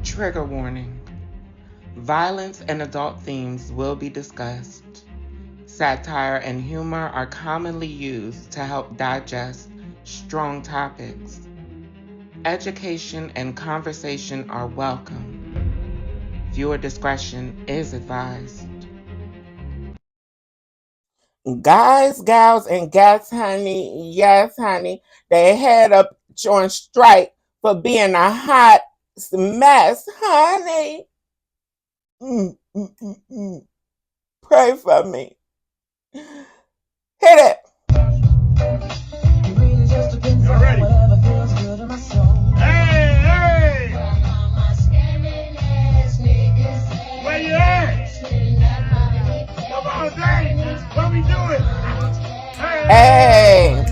Trigger warning. Violence and adult themes will be discussed. Satire and humor are commonly used to help digest strong topics. Education and conversation are welcome. Viewer discretion is advised. Guys, gals, and gats, honey, yes, honey, they head up on strike for being a hot mess, honey. Mm, mm, mm, mm. Pray for me. Hit it. Y'all ready? Hey, hey! Where you at? Come on, Dave. What we doing? Hey.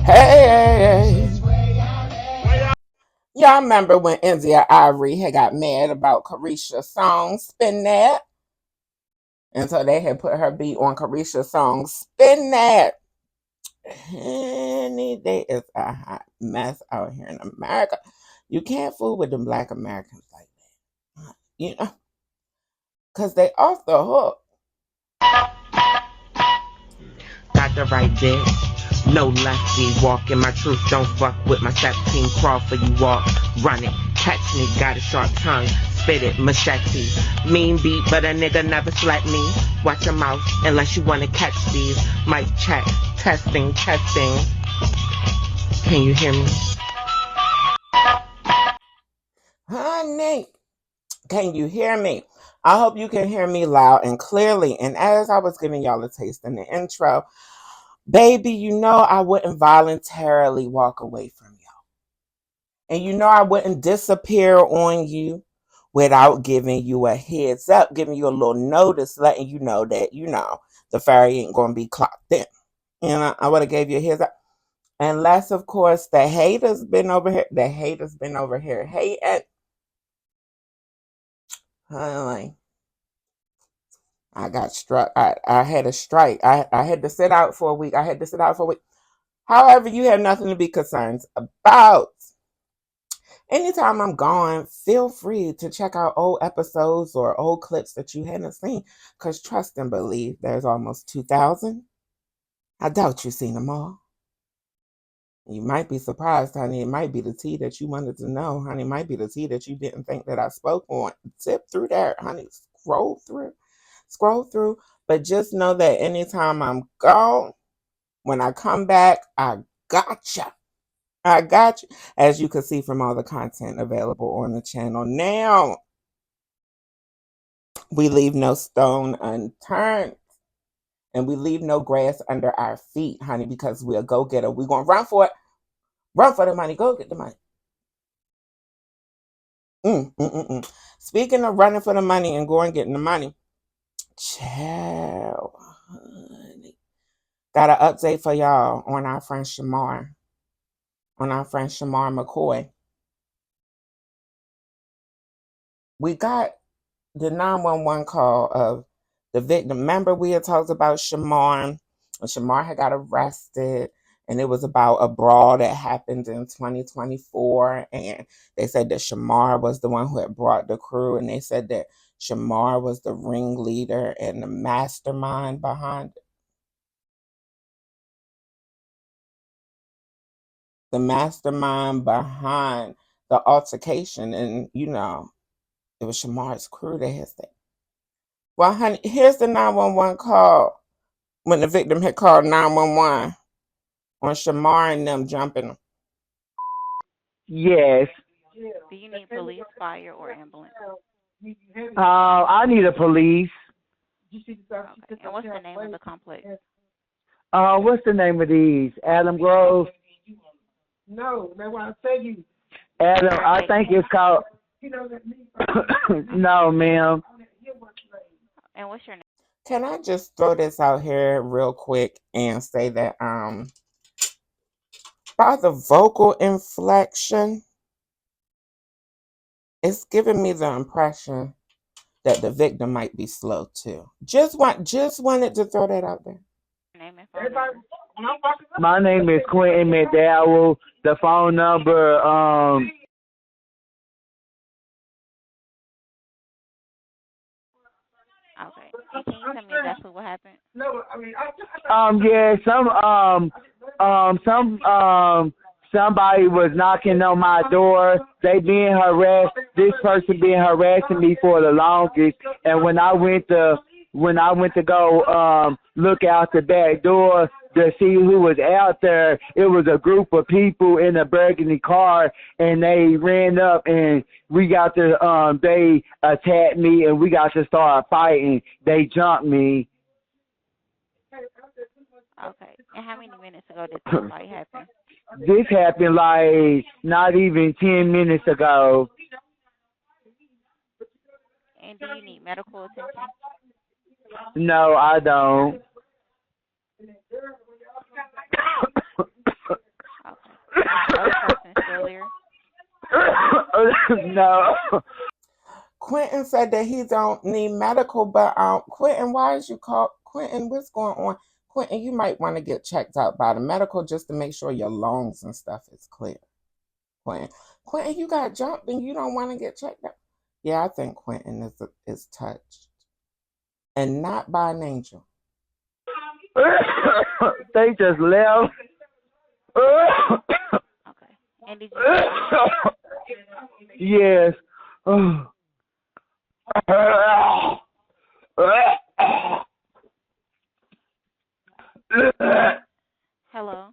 Hey. Y'all remember when India Ivory had got mad about Carisha's song, Spin That? And so they had put her beat on Carisha's song, Spin That. Honey, there is a hot mess out here in America. You can't fool with them Black Americans like that. You know? Because they off the hook. Got the right bitch. No lefty. Walking my truth. Don't fuck with my 17 crawl for you walk. Run it. Catch me. Got a sharp tongue. Spit it. Machete. Mean beat, but a nigga never slept me. Watch your mouth unless you wanna catch these. Mic check. Testing. Can you hear me? Honey, can you hear me? I hope you can hear me loud and clearly. And as I was giving y'all a taste in the intro, baby, you know I wouldn't voluntarily walk away from y'all. And you know I wouldn't disappear on you without giving you a heads up, giving you a little notice, letting you know that, the fairy ain't going to be clocked in. I would have gave you a heads up. Unless, of course, the haters been over here. The haters been over here hating. Honey, I got struck. I had a strike. I had to sit out for a week. However, you have nothing to be concerned about. Anytime I'm gone, feel free to check out old episodes or old clips that you hadn't seen. Because trust and believe, there's almost 2,000. I doubt you've seen them all. You might be surprised, honey. It might be the tea that you wanted to know, honey. It might be the tea that you didn't think that I spoke on. Zip through there, honey. Scroll through. But just know that anytime I'm gone, when I come back, I gotcha. I got you. As you can see from all the content available on the channel now, we leave no stone unturned. And we leave no grass under our feet, honey, because we're a go-getter. We're going to run for it. Run for the money. Go get the money. Speaking of running for the money and going getting the money, child, honey, got an update for y'all on our friend Shamar. McCoy. We got the 911 call of the victim. Remember we had talked about Shamar, and Shamar had got arrested, and it was about a brawl that happened in 2024, and they said that Shamar was the one who had brought the crew, and they said that Shamar was the ringleader and the mastermind behind it. The mastermind behind the altercation, and it was Shamar's crew that had said. Well, honey, here's the 911 call when the victim had called 911 on Shamar and them jumping. Yes. Do you need police, fire, or ambulance? I need a police. Okay. And what's the name of the complex? What's the name of these? Adam Grove? No, that's why I said you. Adam, I think it's called. No, ma'am. And what's your name? Can I just throw this out here real quick and say that by the vocal inflection, it's giving me the impression that the victim might be slow too. Just wanted to throw that out there. Your name and phone number. My name is Quentin McDowell. The phone number And can you tell me exactly what happened? No, I mean, Yeah, somebody was knocking on my door. They being harassed. This person being harassing me for the longest. And when I went to go look out the back door to see who was out there, it was a group of people in a burgundy car, and they ran up and we got to they attacked me and we got to start fighting. They jumped me. Okay. And how many minutes ago did this fight happen? This happened like not even 10 minutes ago. And do you need medical attention? No, I don't. Okay. Is the other person still there? No. Quentin said that he don't need medical, but Quentin, why is you call Quentin? What's going on? Quentin, you might want to get checked out by the medical just to make sure your lungs and stuff is clear. Quentin, you got jumped and you don't want to get checked out. Yeah, I think Quentin is touched, and not by an angel. They just left. Okay. And did you? Yes. Hello.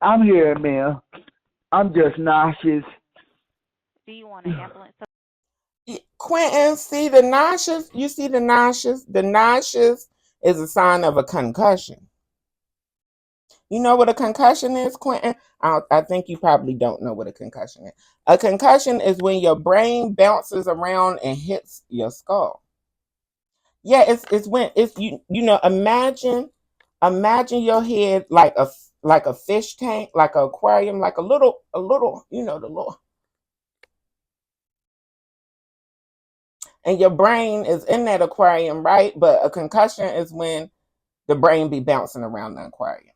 I'm here, man. I'm just nauseous. Do you want an ambulance? Quentin, see the nauseous? You see the nauseous? The nauseous is a sign of a concussion. You know what a concussion is, Quentin? I think you probably don't know what a concussion is. A concussion is when your brain bounces around and hits your skull. Yeah, it's when it's you know, imagine your head like a fish tank, like an aquarium, like a little, you know, the little, and your brain is in that aquarium, right? But a concussion is when the brain be bouncing around the aquarium.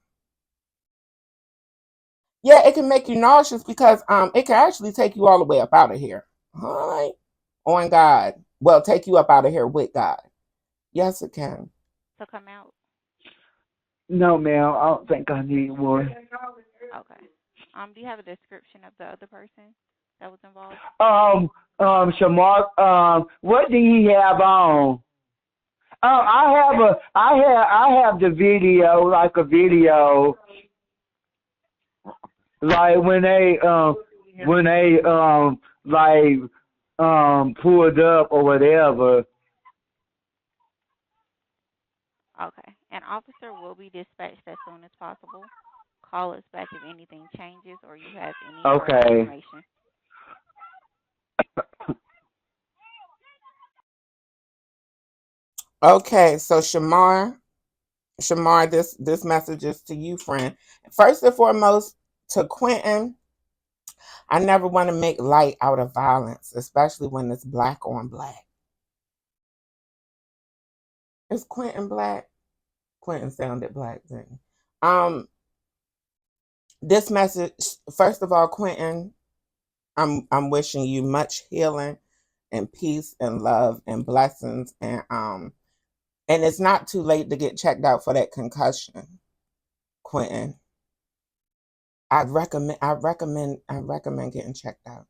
Yeah, it can make you nauseous because it can actually take you all the way up out of here. All right. On God. Well, take you up out of here with God. Yes, it can. To come out? No, ma'am. I don't think I need one. Okay. Do you have a description of the other person that was involved? Shamar, what do he have on? I have the video, like a video, like when they pulled up or whatever. Okay. An officer will be dispatched as soon as possible. Call us back if anything changes or you have any further information. Okay, so Shamar, this message is to you, friend. First and foremost, to Quentin, I never want to make light out of violence, especially when it's black on black. Is Quentin black? Quentin sounded black, didn't he? This message, first of all, Quentin, I'm wishing you much healing and peace and love and blessings, and it's not too late to get checked out for that concussion, Quentin. I recommend getting checked out.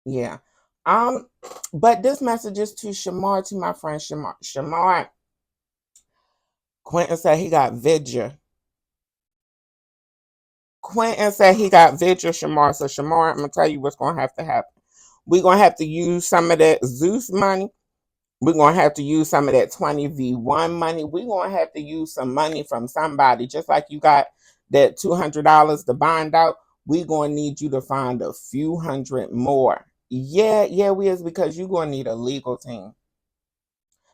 Yeah. But this message is to Shamar, to my friend Shamar. Shamar, Quentin said he got vigil. Quentin said he got vigil, Shamar. So Shamar, I'm gonna tell you what's gonna have to happen. We're gonna have to use some of that Zeus money. We're gonna have to use some of that 20v1 money. We're gonna have to use some money from somebody, just like you got that $200 to bind out. We're gonna need you to find a few hundred more. Yeah, we is, because you're gonna need a legal team.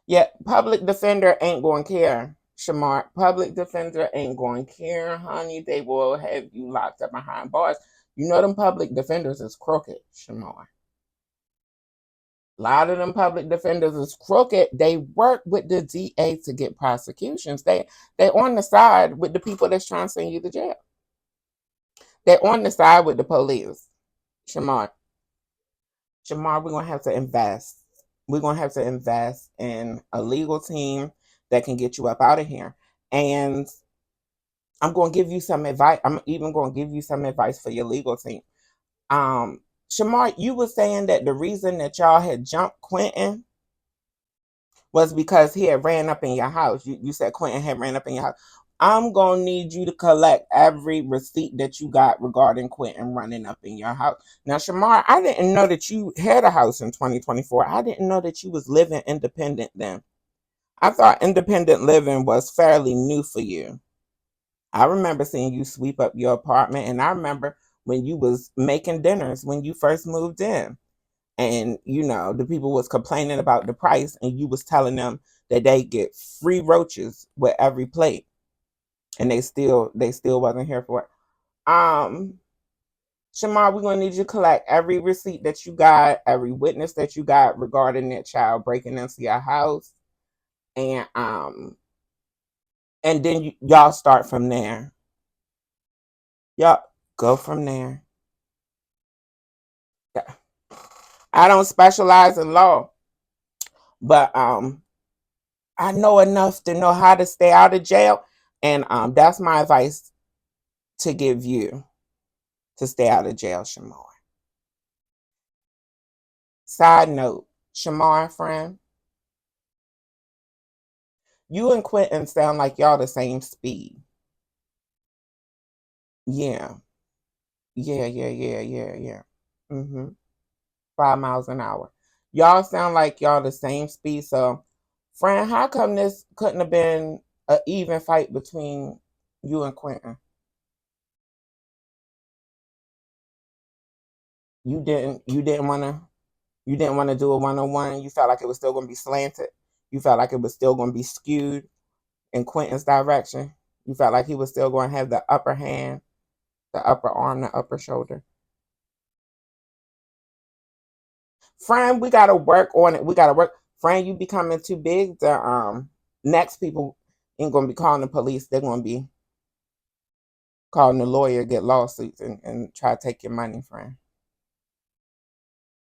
Yeah, public defender ain't gonna care, Shamar. Public defender ain't gonna care, honey. They will have you locked up behind bars. You know them public defenders is crooked, Shamar. A lot of them public defenders is crooked. They work with the DA to get prosecutions. They on the side with the people that's trying to send you to jail. They're on the side with the police. Shamar, we're gonna have to invest. We're going to have to invest in a legal team that can get you up out of here. And I'm going to give you some advice. I'm even going to give you some advice for your legal team. Shamar, you were saying that the reason that y'all had jumped Quentin was because he had ran up in your house. You said Quentin had ran up in your house. I'm going to need you to collect every receipt that you got regarding Quentin running up in your house. Now, Shamar, I didn't know that you had a house in 2024. I didn't know that you was living independent then. I thought independent living was fairly new for you. I remember seeing you sweep up your apartment, and I remember when you was making dinners when you first moved in. And, the people was complaining about the price, and you was telling them that they get free roaches with every plate. And they still wasn't here for it. Shamar, we're gonna need you to collect every receipt that you got, every witness that you got regarding that child breaking into your house, and then y'all start from there. Y'all go from there. Yeah. I don't specialize in law, but I know enough to know how to stay out of jail, and that's my advice to give you to stay out of jail, Shamar. Side note, Shamar, friend, you and Quentin sound like y'all the same speed. Yeah. Yeah. 5 miles an hour. Y'all sound like y'all the same speed. So, friend, how come this couldn't have been an even fight between you and Quentin? You didn't want to do a one-on-one. You felt like it was still going to be slanted. You felt like it was still going to be skewed in Quentin's direction. You felt like he was still going to have the upper hand, the upper arm, the upper shoulder. Friend, we gotta work on it. We gotta work. Friend, you becoming too big. The next people ain't gonna be calling the police. They're gonna be calling the lawyer, get lawsuits, and try to take your money, friend.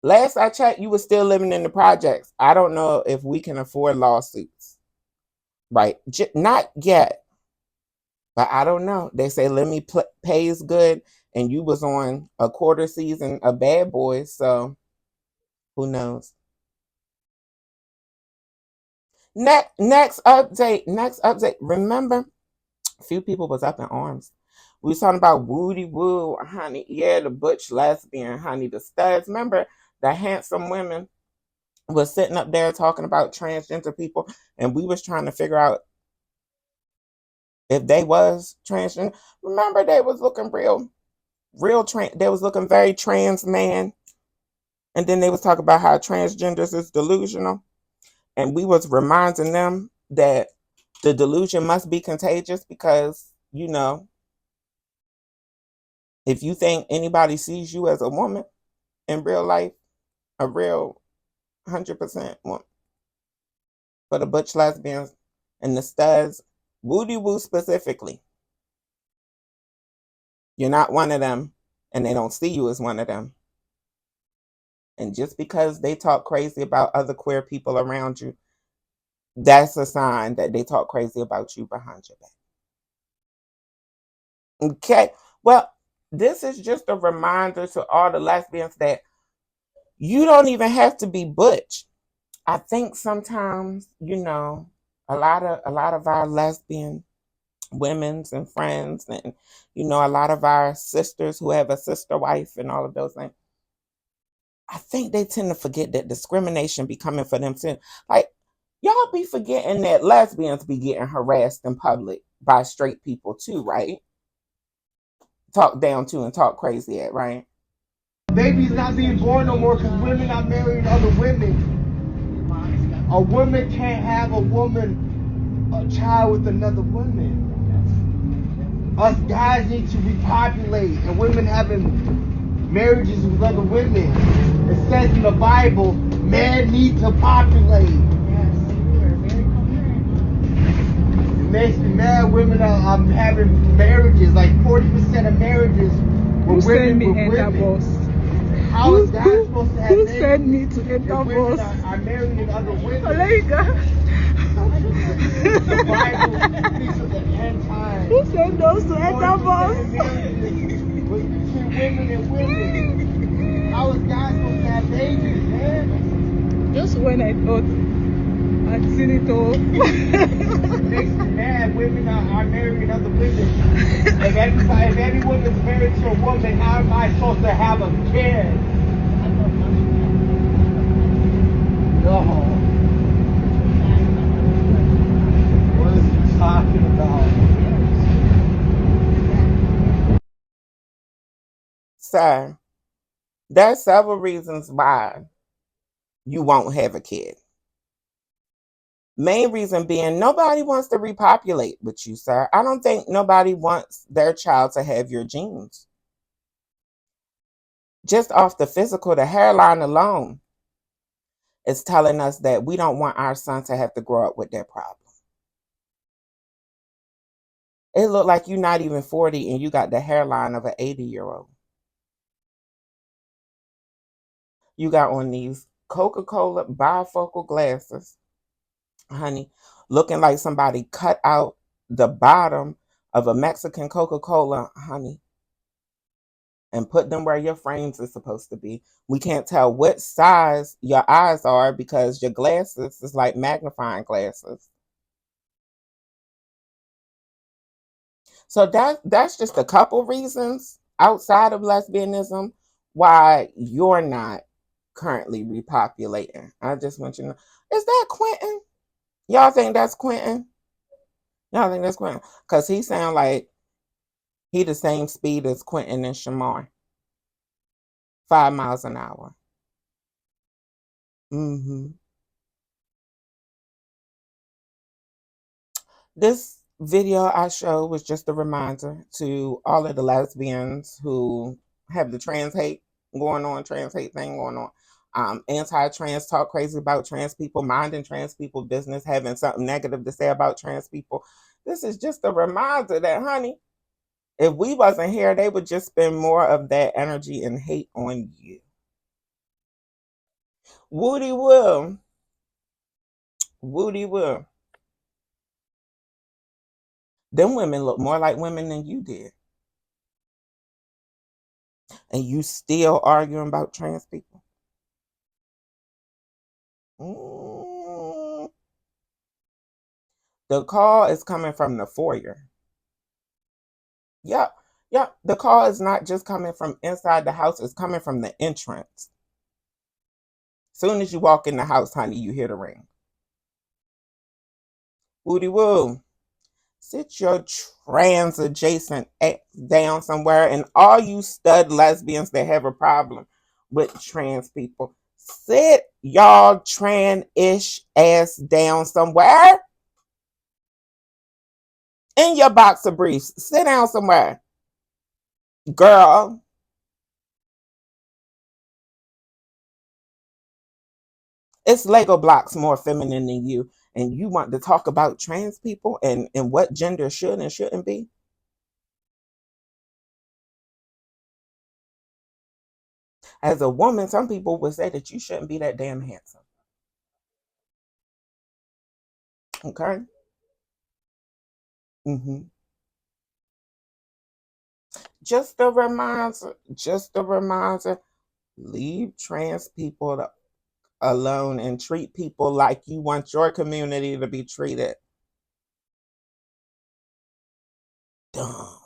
Last I checked, you were still living in the projects. I don't know if we can afford lawsuits. Right. Not yet. But I don't know. They say let me pays good, and you was on a quarter season of Bad Boys, so who knows? Next update. Remember, a few people was up in arms. We was talking about Woody Woo, honey. Yeah, the butch lesbian, honey. The studs. Remember, the handsome women was sitting up there talking about transgender people, and we was trying to figure out if they was transgender. Remember, they was looking real trans. They was looking very trans man, and then they was talking about how transgenders is delusional, and we was reminding them that the delusion must be contagious because if you think anybody sees you as a woman in real life, a real 100% woman, for the butch lesbians and the studs, Woody Woo specifically, you're not one of them, and they don't see you as one of them. And just because they talk crazy about other queer people around you, that's a sign that they talk crazy about you behind your back. Okay, well, this is just a reminder to all the lesbians that you don't even have to be butch. I think sometimes, a lot of our lesbian women's and friends, and a lot of our sisters who have a sister wife and all of those things, I think they tend to forget that discrimination be coming for them too. Like, y'all be forgetting that lesbians be getting harassed in public by straight people too, right? Talk down to and talk crazy at, right? Babies not being born no more because women are marrying other women. A woman can't have a child with another woman. Us guys need to repopulate, and women having marriages with other women. It says in the Bible, men need to populate. Yes, you are very coherent. It makes me mad. Women are having marriages, like 40% of marriages were women with women. How is God supposed to have Who babies sent me to if enter women bus? are marrying other women? Malaika. The Bible speaks of the end times. Who sent us to enter 40% bus? of marriages was between women and women. How is God supposed to have babies, man? Just when I thought I'd seen it all. It makes me mad. Women are marrying other women. If every woman's married to a woman, how am I supposed to have a kid? No. What is he talking about? Sir, there's several reasons why you won't have a kid. Main reason being nobody wants to repopulate with you, sir. I don't think nobody wants their child to have your genes. Just off the physical, the hairline alone is telling us that we don't want our son to have to grow up with that problem. It look like you're not even 40 and you got the hairline of an 80-year-old. You got on these Coca-Cola bifocal glasses, honey, looking like somebody cut out the bottom of a Mexican Coca-Cola, honey, and put them where your frames are supposed to be. We can't tell what size your eyes are because your glasses is like magnifying glasses. So that's just a couple reasons outside of lesbianism why you're not currently repopulating. I just want you to know. Is that Quentin? Y'all think that's Quentin? Y'all think that's Quentin? Because he sound like he the same speed as Quentin and Shamar. 5 miles an hour. This video I showed was just a reminder to all of the lesbians who have the trans hate going on, trans hate thing going on. Anti-trans, talk crazy about trans people, minding trans people business, having something negative to say about trans people. This is just a reminder that, honey, if we wasn't here, they would just spend more of that energy and hate on you. Woody will. Woody will. Them women look more like women than you did. And you still arguing about trans people? The call is coming from the foyer. Yep. The call is not just coming from inside the house, it's coming from the entrance. Soon as you walk in the house, honey, you hear the ring. Woody woo. Sit your trans adjacent ass down somewhere, and all you stud lesbians that have a problem with trans people, sit y'all trans-ish ass down somewhere. In your boxer briefs. Sit down somewhere. Girl. It's Lego blocks more feminine than you. And you want to talk about trans people and what gender should and shouldn't be? As a woman, some people would say that you shouldn't be that damn handsome. Okay? Just a reminder, leave trans people alone and treat people like you want your community to be treated. Dumb.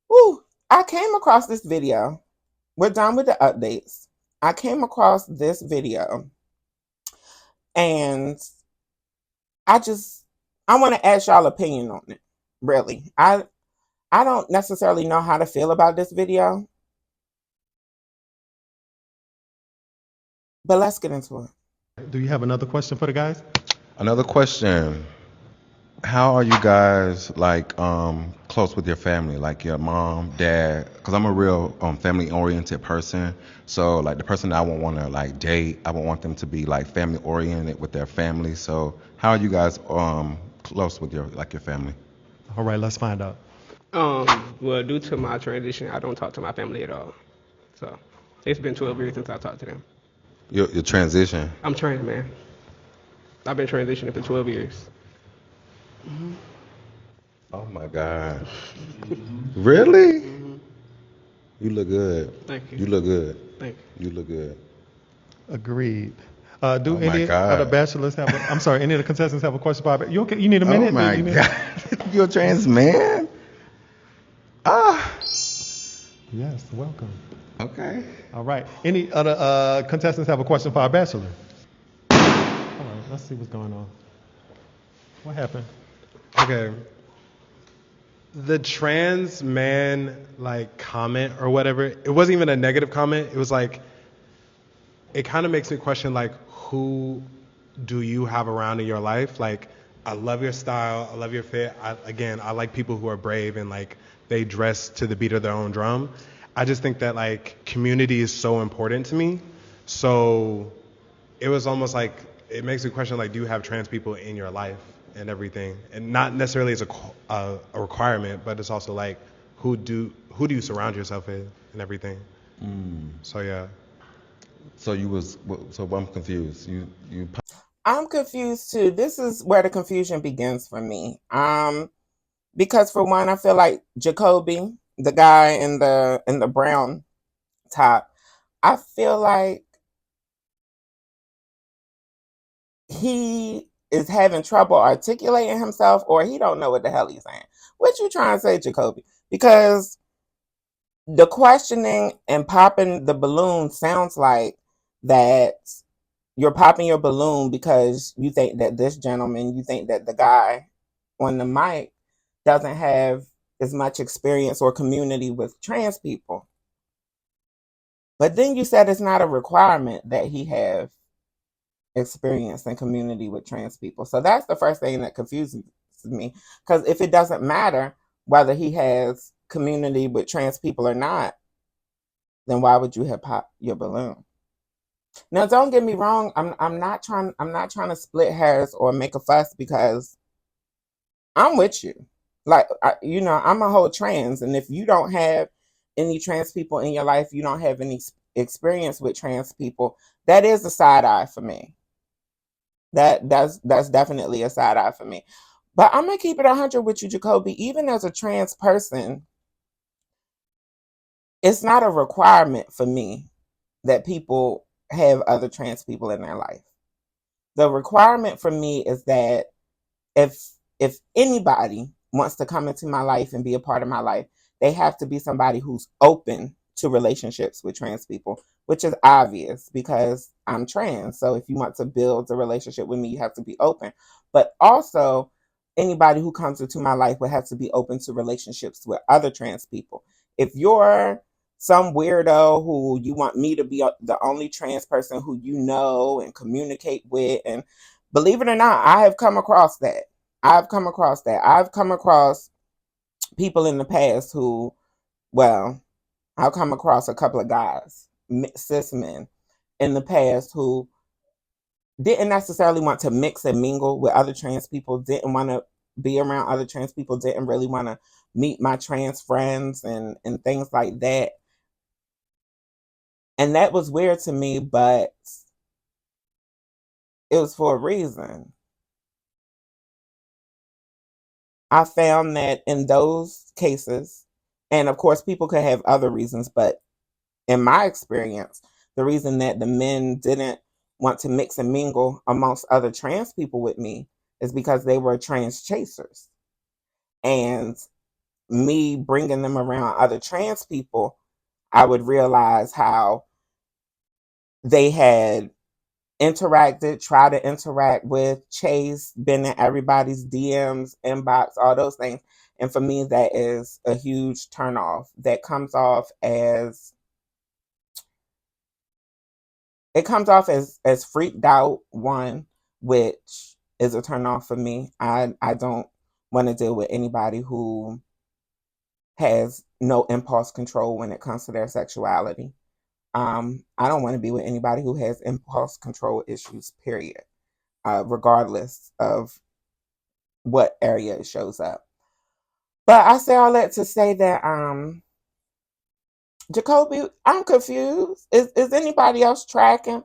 Woo, I came across this video. We're done with the updates. I came across this video and I want to ask y'all opinion on it. Really. I don't necessarily know how to feel about this video. But let's get into it. Do you have another question for the guys? Another question. How are you guys like close with your family, like your mom, dad? Because I'm a real family oriented person. So like the person that I would want to like date, I would want them to be like family oriented with their family. So how are you guys close with your family? All right, let's find out. Well, due to my transition, I don't talk to my family at all. So it's been 12 years since I talked to them. Your transition. I'm trans, man. I've been transitioning for 12 years. Oh my God. Really? Mm-hmm. You look good. Thank you. You look good. Thank You look good. Agreed. Do Oh my any of the God. bachelors have? I'm sorry. Any of the contestants have a question for Bob? You okay? You need a Oh minute? my You need? God. You're a trans man? Ah. Yes. Welcome. Okay. All right. Any other contestants have a question for our bachelor? All right. Let's see what's going on. What happened? Okay. The trans man like comment or whatever, it wasn't even a negative comment. It was like it kind of makes me question like who do you have around in your life? Like I love your style, I love your fit. I like people who are brave and like they dress to the beat of their own drum. I just think that like community is so important to me. So it was almost like it makes me question like do you have trans people in your life and everything, and not necessarily as a requirement, but it's also like who do you surround yourself with and everything. So yeah. So I'm confused. You. I'm confused too. This is where the confusion begins for me. Because for one, I feel like Jacoby, the guy in the brown top, I feel like he is having trouble articulating himself, or he don't know what the hell he's saying. What you trying to say, Jacoby? Because the questioning and popping the balloon sounds like that you're popping your balloon because you think that this gentleman, you think that the guy on the mic doesn't have as much experience or community with trans people. But then you said it's not a requirement that he have experience and community with trans people. So that's the first thing that confuses me. Because if it doesn't matter whether he has community with trans people or not, then why would you have popped your balloon? Now, don't get me wrong. I'm not trying to split hairs or make a fuss because I'm with you. Like I'm a whole trans, and if you don't have any trans people in your life, you don't have any experience with trans people. That is a side eye for me. That's definitely a side eye for me. But I'm gonna keep it 100 with you, Jacoby. Even as a trans person, it's not a requirement for me that people have other trans people in their life. The requirement for me is that if if anybody wants to come into my life and be a part of my life, they have to be somebody who's open to relationships with trans people, which is obvious because I'm trans. So if you want to build a relationship with me, you have to be open. But also, anybody who comes into my life would have to be open to relationships with other trans people. If you're some weirdo who you want me to be the only trans person who you know and communicate with, and believe it or not, I have come across that. I've come across that. I've come across people in the past who, well, I've come across a couple of guys, cis men, in the past who didn't necessarily want to mix and mingle with other trans people, didn't want to be around other trans people, didn't really want to meet my trans friends and things like that. And that was weird to me, but it was for a reason. I found that in those cases, and of course, people could have other reasons, but in my experience, the reason that the men didn't want to mix and mingle amongst other trans people with me is because they were trans chasers. And me bringing them around other trans people, I would realize how they had interacted, try to interact with, chase, been in everybody's DMs, inbox, all those things. And for me, that is a huge turnoff. That comes off as freaked out, one, which is a turnoff for me. I don't want to deal with anybody who has no impulse control when it comes to their sexuality. I don't want to be with anybody who has impulse control issues, period, regardless of what area it shows up. But I say all that to say that Jacoby, I'm confused. Is anybody else tracking?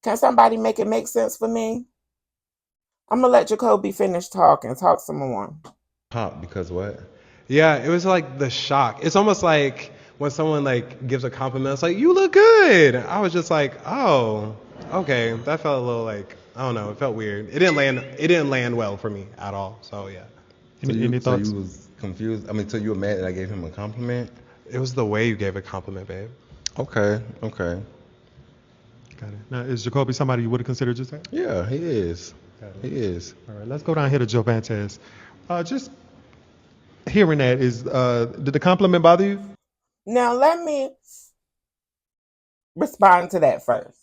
Can somebody make it make sense for me? I'm gonna let Jacoby finish talking. Talk some more. Pop because what? Yeah, it was like the shock. It's almost like when someone like gives a compliment, it's like you look good. I was just like, oh, okay. That felt a little like I don't know. It felt weird. It didn't land. It didn't land well for me at all. So yeah, So Any you thoughts? was confused. I mean, so you were mad that I gave him a compliment? it was the way you gave a compliment, babe. Okay, okay. Got it. Now, is Jacoby somebody you would have considered just that? Yeah, he is. Got it. He is. All right, let's go down here to Jovantes. Just hearing that did the compliment bother you? Now let me respond to that first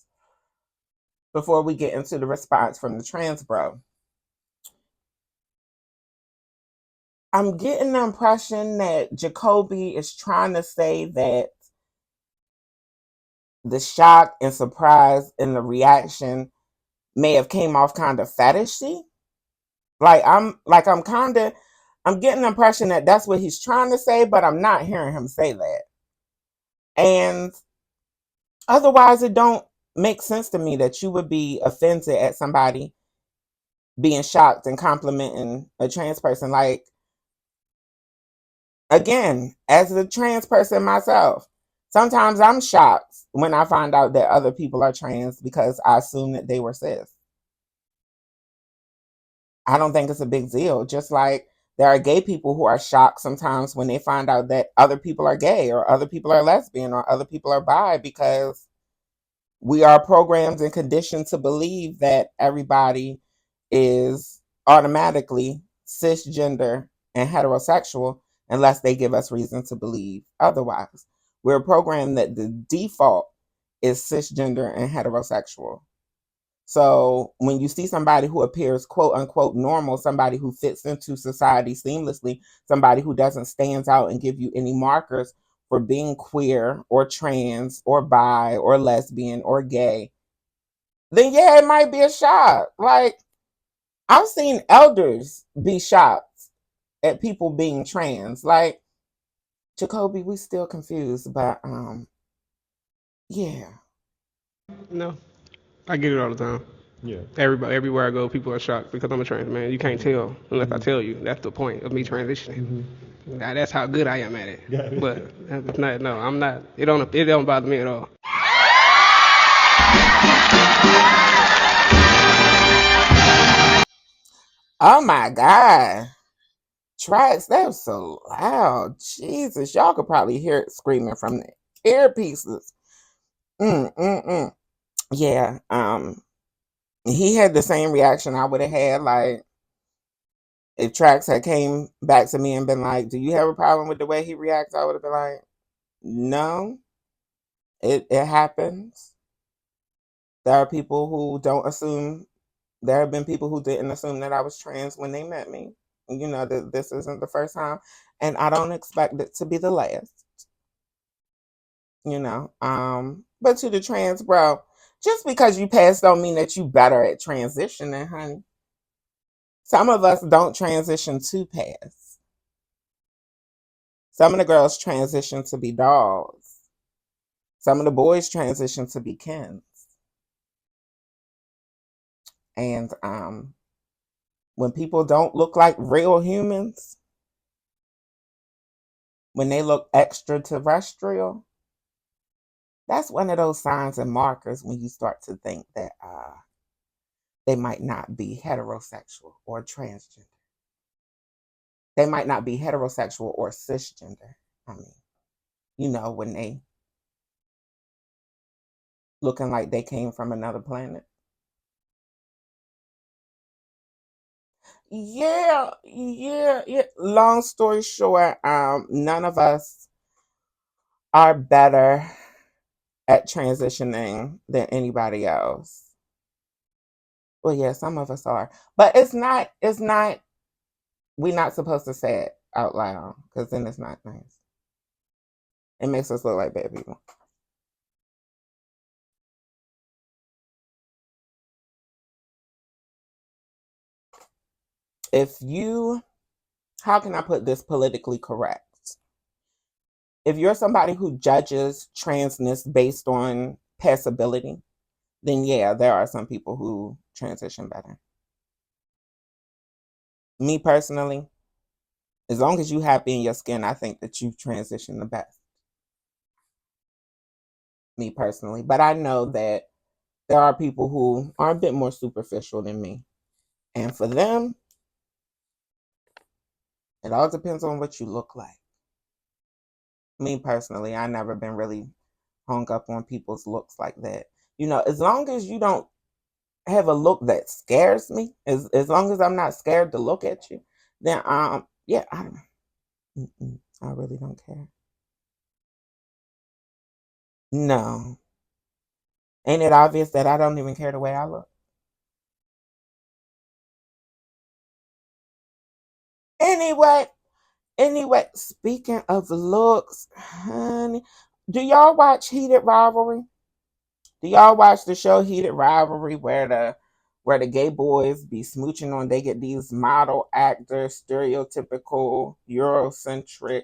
before we get into the response from the trans bro. I'm getting the impression that Jacoby is trying to say that the shock and surprise and the reaction may have came off kind of fetishy. I'm getting the impression that that's what he's trying to say, but I'm not hearing him say that. And otherwise, it don't make sense to me that you would be offended at somebody being shocked and complimenting a trans person. Like, again, as a trans person myself, sometimes I'm shocked when I find out that other people are trans because I assume that they were cis. I don't think it's a big deal. Just like there are gay people who are shocked sometimes when they find out that other people are gay or other people are lesbian or other people are bi, because we are programmed and conditioned to believe that everybody is automatically cisgender and heterosexual unless they give us reason to believe otherwise. We're programmed that the default is cisgender and heterosexual. So when you see somebody who appears quote unquote normal, somebody who fits into society seamlessly, somebody who doesn't stand out and give you any markers for being queer or trans or bi or lesbian or gay, then yeah, it might be a shock. Like, I've seen elders be shocked at people being trans. Like, Jacoby, we still confused, but yeah. No, I get it all the time. Yeah. Everybody, everywhere I go, people are shocked because I'm a trans man. You can't tell unless I tell you. That's the point of me transitioning. That's how good I am at it. Got it. But it's not. No, I'm not. It don't bother me at all. Oh my God. Tracks, that was so loud. Jesus, y'all could probably hear it screaming from the earpieces. Mm. Yeah, he had the same reaction I would have had, like, if Trax had came back to me and been like, do you have a problem with the way he reacts? I would have been like, no, it happens. There are people who don't assume, there have been people who didn't assume that I was trans when they met me. You know, that this isn't the first time, and I don't expect it to be the last. You know, but to the trans bro, just because you passed don't mean that you better at transitioning, honey. Some of us don't transition to pass. Some of the girls transition to be dolls. Some of the boys transition to be Kens. And when people don't look like real humans, when they look extraterrestrial, that's one of those signs and markers when you start to think that they might not be heterosexual or transgender. They might not be heterosexual or cisgender. I mean, you know, when they looking like they came from another planet. Yeah. Long story short, none of us are better at transitioning than anybody else. Well, yeah, some of us are, but it's not. We're not supposed to say it out loud because then it's not nice. It makes us look like bad people. If you, how can I put this politically correct? if you're somebody who judges transness based on passability, then yeah, there are some people who transition better. Me personally, as long as you happy in your skin, I think that you transition the best. Me personally. But I know that there are people who are a bit more superficial than me. And for them, it all depends on what you look like. Me personally, I never been really hung up on people's looks like that. As long as you don't have a look that scares me, as long as I'm not scared to look at you, then yeah, I really don't care. No. Ain't it obvious that I don't even care the way I look? Anyway, speaking of looks, honey, do y'all watch Heated Rivalry? Do y'all watch the show Heated Rivalry where the gay boys be smooching on? They get these model actors, stereotypical Eurocentric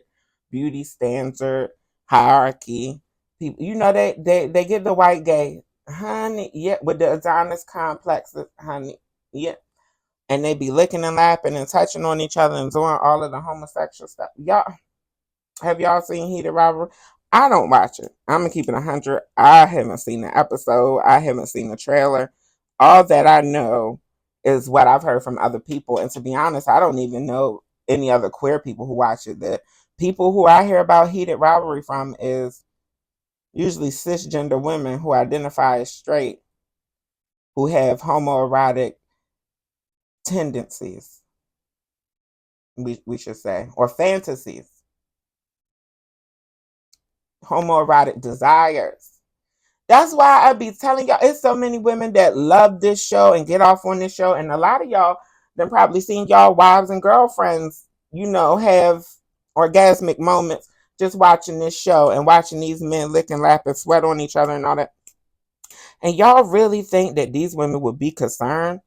beauty standard hierarchy people. They get the white gay, honey, yeah, with the Adonis complexes, honey, yeah, and they be licking and lapping and touching on each other and doing all of the homosexual stuff. Have y'all seen Heated Rivalry? I don't watch it. I'm gonna keep it 100. I haven't seen the episode. I haven't seen the trailer. All that I know is what I've heard from other people. And to be honest, I don't even know any other queer people who watch it. The people who I hear about Heated Rivalry from is usually cisgender women who identify as straight, who have homoerotic tendencies, we should say, or fantasies, homoerotic desires. That's why I be telling y'all, it's so many women that love this show and get off on this show, and a lot of y'all then probably seen y'all wives and girlfriends, have orgasmic moments just watching this show and watching these men lick and lap and sweat on each other and all that. And y'all really think that these women would be concerned?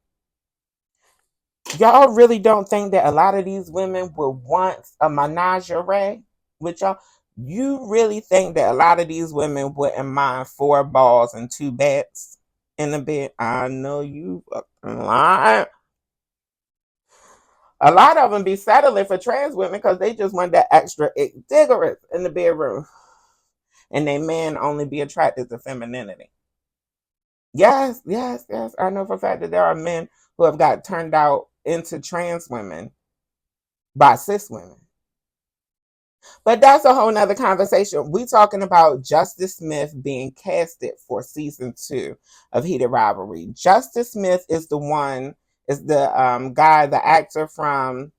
Y'all really don't think that a lot of these women would want a menagerie with y'all? You really think that a lot of these women wouldn't mind 4 balls and 2 beds in the bed? I know you fucking lying. A lot of them be settling for trans women because they just want that extra vigorous in the bedroom. And they men only be attracted to femininity. Yes, yes, yes. I know for a fact that there are men who have got turned out into trans women by cis women. But that's a whole nother conversation. We talking about Justice Smith being casted for season 2 of Heated Rivalry. Justice Smith is the guy, the actor from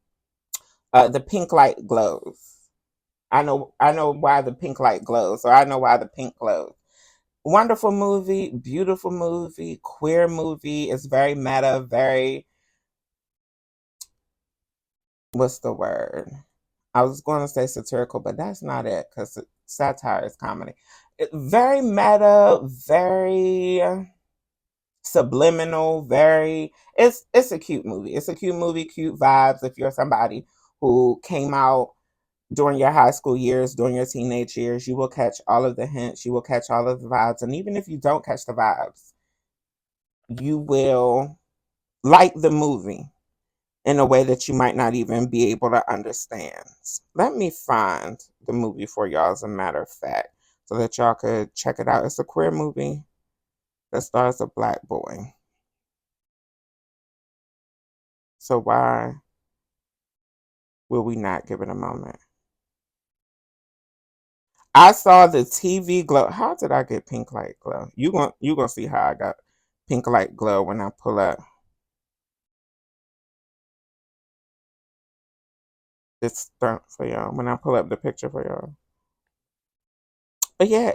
The Pink Light Glows. I know why the pink light glows, so I know why the pink glows. Wonderful movie, beautiful movie, queer movie. It's very meta, very, what's the word? I was going to say satirical, but that's not it because satire is comedy. Very meta, very subliminal, very. It's a cute movie. It's a cute movie, cute vibes. If you're somebody who came out during your high school years, during your teenage years, you will catch all of the hints. You will catch all of the vibes, and even if you don't catch the vibes, you will like the movie in a way that you might not even be able to understand. Let me find the movie for y'all, as a matter of fact, so that y'all could check it out. It's a queer movie that stars a black boy. So why will we not give it a moment? I saw the TV glow. How did I get pink light glow? You gonna see how I got pink light glow when I pull up this stunt for y'all. When I pull up the picture for y'all. But yeah,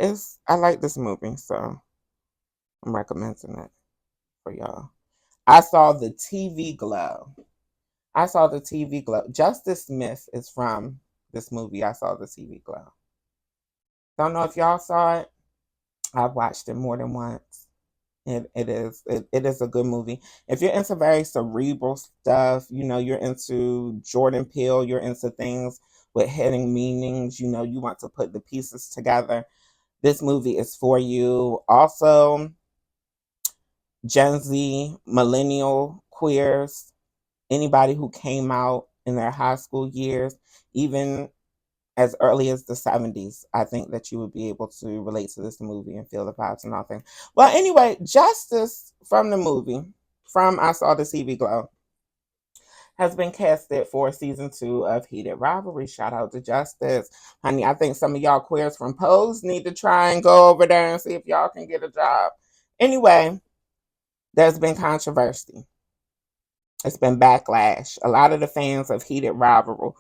I like this movie, so I'm recommending it for y'all. I saw the TV glow. Justice Smith is from this movie. I saw the TV glow. Don't know if y'all saw it. I've watched it more than once. It is a good movie. If you're into very cerebral stuff, you're into Jordan Peele, you're into things with hidden meanings. You know, you want to put the pieces together. This movie is for you. Also, Gen Z, millennial queers, anybody who came out in their high school years, even as early as the 70s, I think that you would be able to relate to this movie and feel the vibes and all things. Well, anyway, Justice from the movie, from I Saw the TV Glow, has been casted for season 2 of Heated Rivalry. Shout out to Justice. Honey, I think some of y'all queers from Pose need to try and go over there and see if y'all can get a job. Anyway, there's been controversy. It's been backlash. A lot of the fans of Heated Rivalry,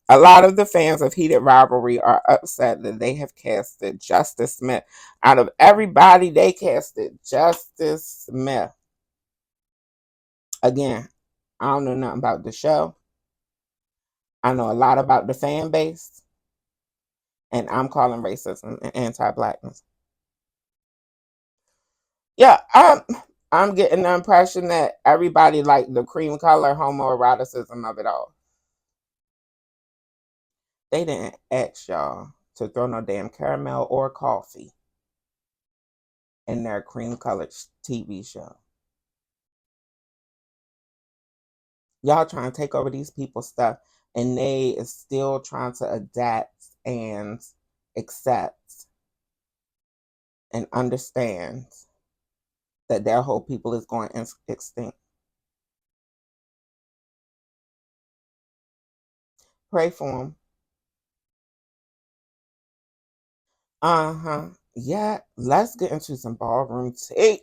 a lot of the fans of Heated Rivalry are upset that they have casted Justice Smith. Out of everybody, they casted Justice Smith. Again, I don't know nothing about the show. I know a lot about the fan base. And I'm calling racism and anti-blackness. Yeah, I'm getting the impression that everybody liked the cream color homoeroticism of it all. They didn't ask y'all to throw no damn caramel or coffee in their cream colored TV show. Y'all trying to take over these people's stuff, and they is still trying to adapt and accept and understand that their whole people is going extinct. Pray for them. Yeah, let's get into some ballroom tea.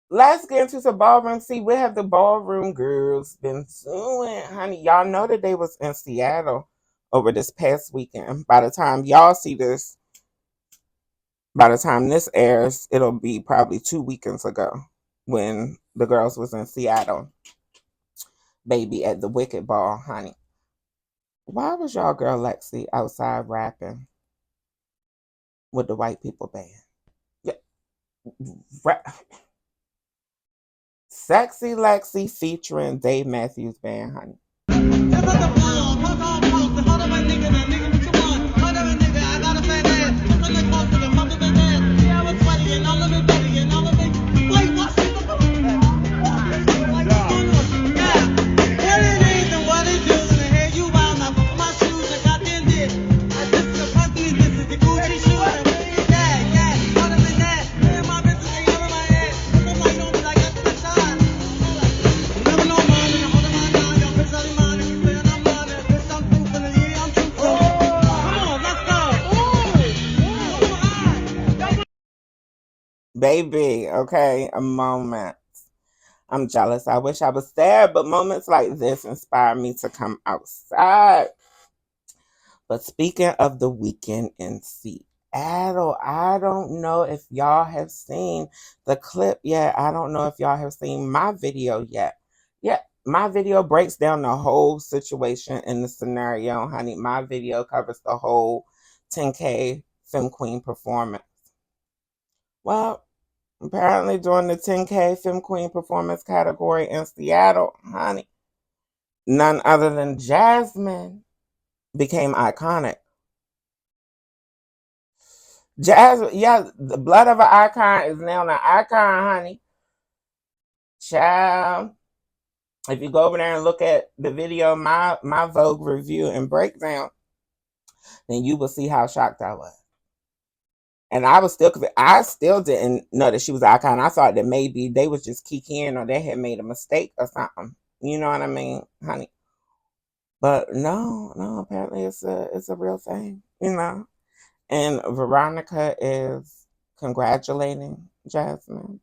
Let's get into some ballroom tea. What have the ballroom girls been doing? Honey, y'all know that they was in Seattle over this past weekend. By the time y'all see this, by the time this airs, it'll be probably 2 weekends ago when the girls was in Seattle. Baby, at the Wicked Ball, honey. Why was y'all girl Lexi outside rapping with the white people band? Yeah. Sexy Lexi featuring Dave Matthews Band, honey. Baby, okay, a moment. I'm jealous. I wish I was there, but moments like this inspire me to come outside. But speaking of the weekend in Seattle, I don't know if y'all have seen the clip yet. I don't know if y'all have seen my video yet. Yeah, my video breaks down the whole situation in the scenario, honey. My video covers the whole 10K Femme Queen performance. Well, apparently during the 10K Femme Queen performance category in Seattle, honey, none other than Jasmine became iconic. Jasmine, yeah, the blood of an icon is now an icon, honey. Child, if you go over there and look at the video, my Vogue review and breakdown, then you will see how shocked I was. And I still didn't know that she was an icon. I thought that maybe they was just kikiing or they had made a mistake or something. You know what I mean, honey? But no, apparently it's a real thing, you know. And Veronica is congratulating Jasmine.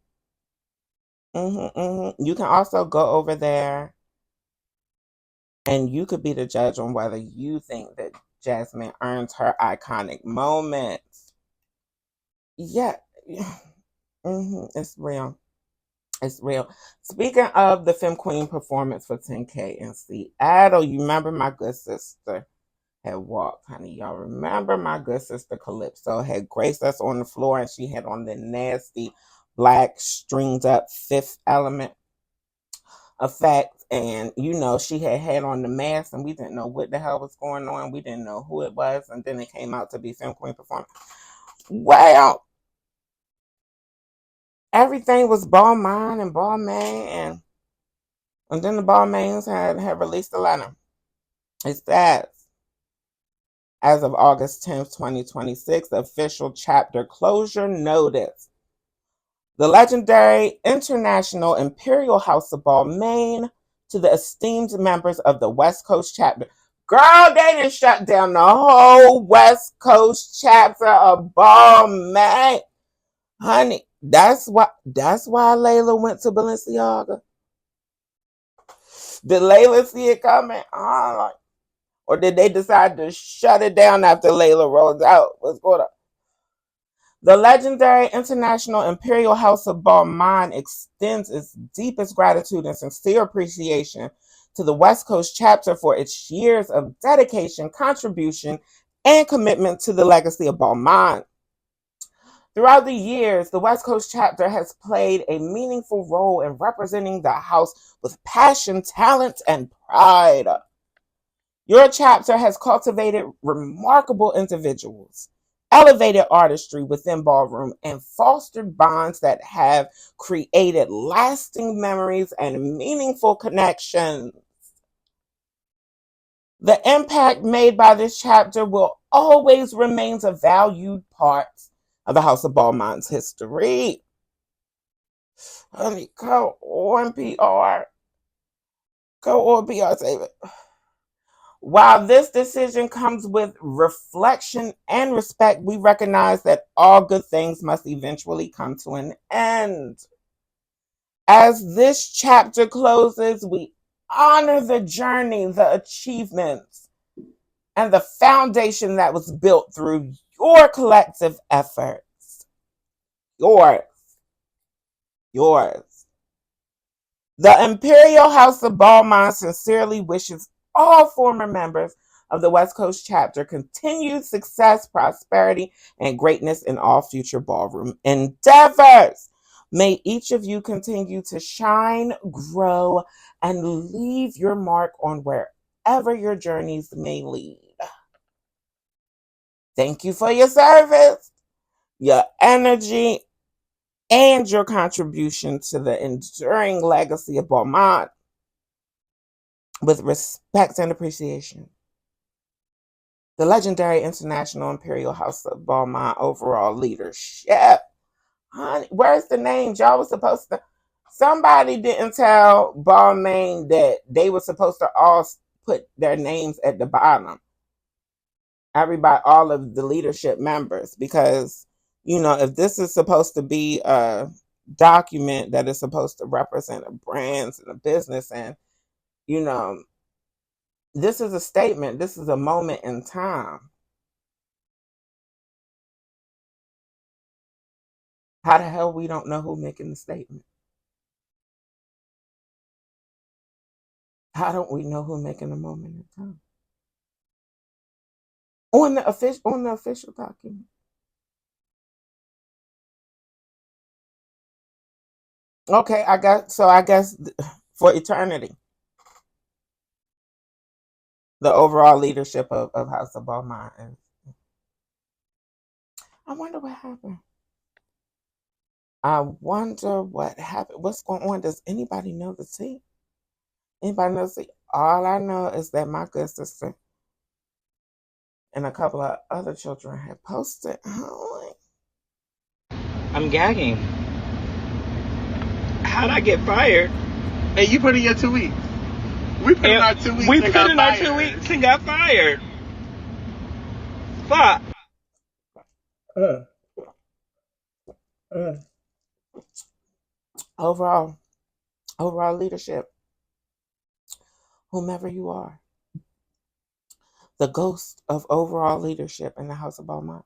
You can also go over there and you could be the judge on whether you think that Jasmine earns her iconic moments. Yeah. It's real. It's real. Speaking of the Femme Queen performance for 10K in Seattle, you remember my good sister had walked, honey. Y'all remember my good sister Calypso had graced us on the floor and she had on the nasty black stringed up Fifth Element effect. And, you know, she had on the mask and we didn't know what the hell was going on. We didn't know who it was. And then it came out to be Film Queen Performance. Well, everything was Balmain and Balmain. And then the Balmains had released a letter. It says, as of August 10th, 2026, the official chapter closure notice. The legendary International Imperial House of Balmain to the esteemed members of the West Coast chapter. Girl, they done shut down the whole West Coast chapter of Balmain. Honey, that's why Layla went to Balenciaga. Did Layla see it coming? Or did they decide to shut it down after Layla rolls out? What's going on? The legendary International Imperial House of Balmain extends its deepest gratitude and sincere appreciation to the West Coast chapter for its years of dedication, contribution, and commitment to the legacy of Balmain. Throughout the years, the West Coast chapter has played a meaningful role in representing the house with passion, talent, and pride. Your chapter has cultivated remarkable individuals, elevated artistry within Ballroom, and fostered bonds that have created lasting memories and meaningful connections. The impact made by this chapter will always remain a valued part of the House of Balmain's history. Honey, go on, PR. Go on, PR, save it. While this decision comes with reflection and respect, we recognize that all good things must eventually come to an end. As this chapter closes, we honor the journey, the achievements, and the foundation that was built through your collective efforts. Yours. The Imperial House of Balmain sincerely wishes all former members of the West Coast chapter continued success, prosperity, and greatness in all future ballroom endeavors. May each of you continue to shine, grow, and leave your mark on wherever your journeys may lead. Thank you for your service, your energy, and your contribution to the enduring legacy of Balmain. With respect and appreciation, the legendary International Imperial House of Balmain overall leadership. Honey, where's the names? Y'all was supposed to. Somebody didn't tell Balmain that they were supposed to all put their names at the bottom. Everybody, all of the leadership members, because, you know, if this is supposed to be a document that is supposed to represent a brand and a business, and, you know, this is a statement. This is a moment in time. How the hell we don't know who making the statement? How don't we know who making the moment in time? On the official document. Okay, I guess for eternity, the overall leadership of House of Balmain. I wonder what happened. What's going on? Does anybody know the tea? Anybody know the tea? All I know is that my good sister and a couple of other children had posted. I'm gagging. How'd I get fired? Hey, you put in your 2 weeks. We put in our 2 weeks. We put in our 2 weeks and got fired. Fuck. Overall leadership, whomever you are, the ghost of overall leadership in the House of Balmain.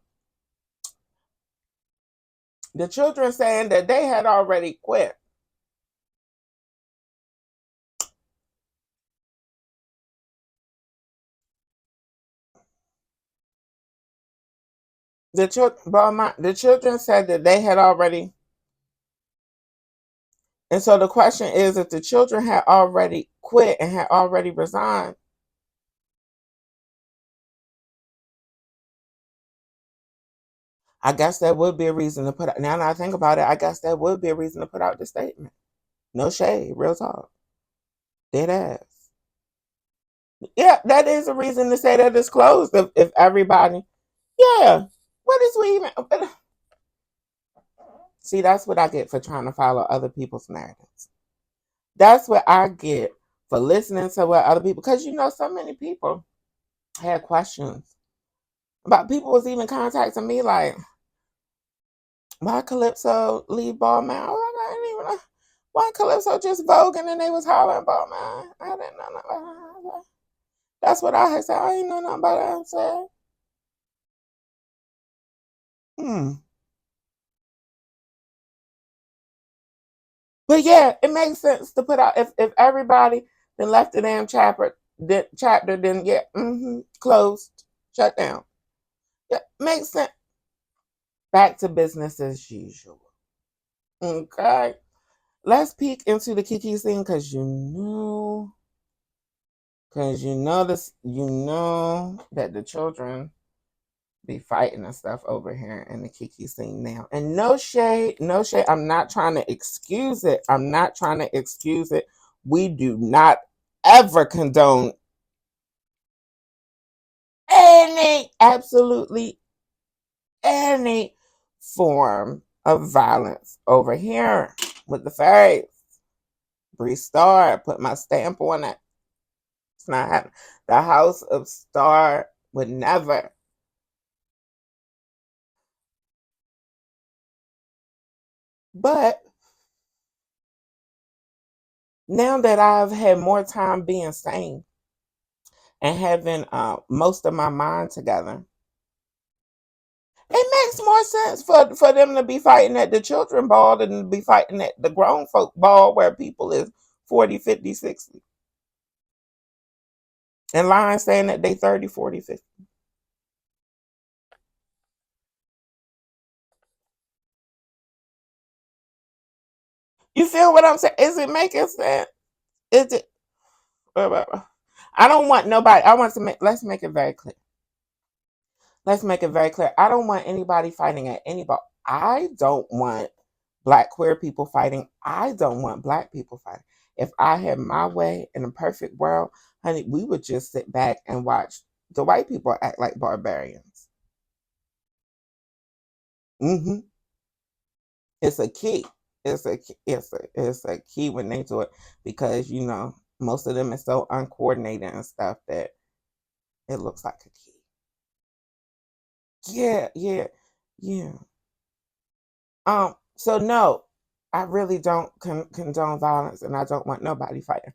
The children saying that they had already quit. The children said that they had already. And so the question is, if the children had already quit and had already resigned, I guess that would be a reason to put out. Now that I think about it, I guess that would be a reason to put out the statement. No shade, real talk. Dead ass. Yeah, that is a reason to say that it's closed if everybody. Yeah. What is we even. See, that's what I get for trying to follow other people's narratives. That's what I get for listening to what other people. Because so many people had questions about people was even contacting me like, why Calypso leave Ballman? I was like, I didn't even know. Why Calypso just voguing and they was hollering Ballman? I didn't know nothing about that. That's what I had said. I ain't know nothing about that. I said, But yeah, it makes sense to put out if everybody then left the damn chapter, then yeah, closed, shut down. Yeah, makes sense. Back to business as usual. Okay. Let's peek into the Kiki scene because this, that the children be fighting and stuff over here in the Kiki scene now. And no shade. I'm not trying to excuse it. We do not ever condone absolutely any form of violence over here with the face. Bre Starr, put my stamp on it. It's not happening. The House of Starr would never. But now that I've had more time being sane and having most of my mind together, it makes more sense for them to be fighting at the children ball than to be fighting at the grown folk ball where people is 40, 50, 60. And line saying that they 30, 40, 50. You feel what I'm saying? Is it making sense? Is it? I don't want nobody. Let's make it very clear. I don't want anybody fighting at anybody. I don't want Black queer people fighting. I don't want Black people fighting. If I had my way in a perfect world, honey, we would just sit back and watch the white people act like barbarians. It's a key. It's a key when they do it because most of them is so uncoordinated and stuff that it looks like a key. Yeah. So no, I really don't condone violence, and I don't want nobody fighting.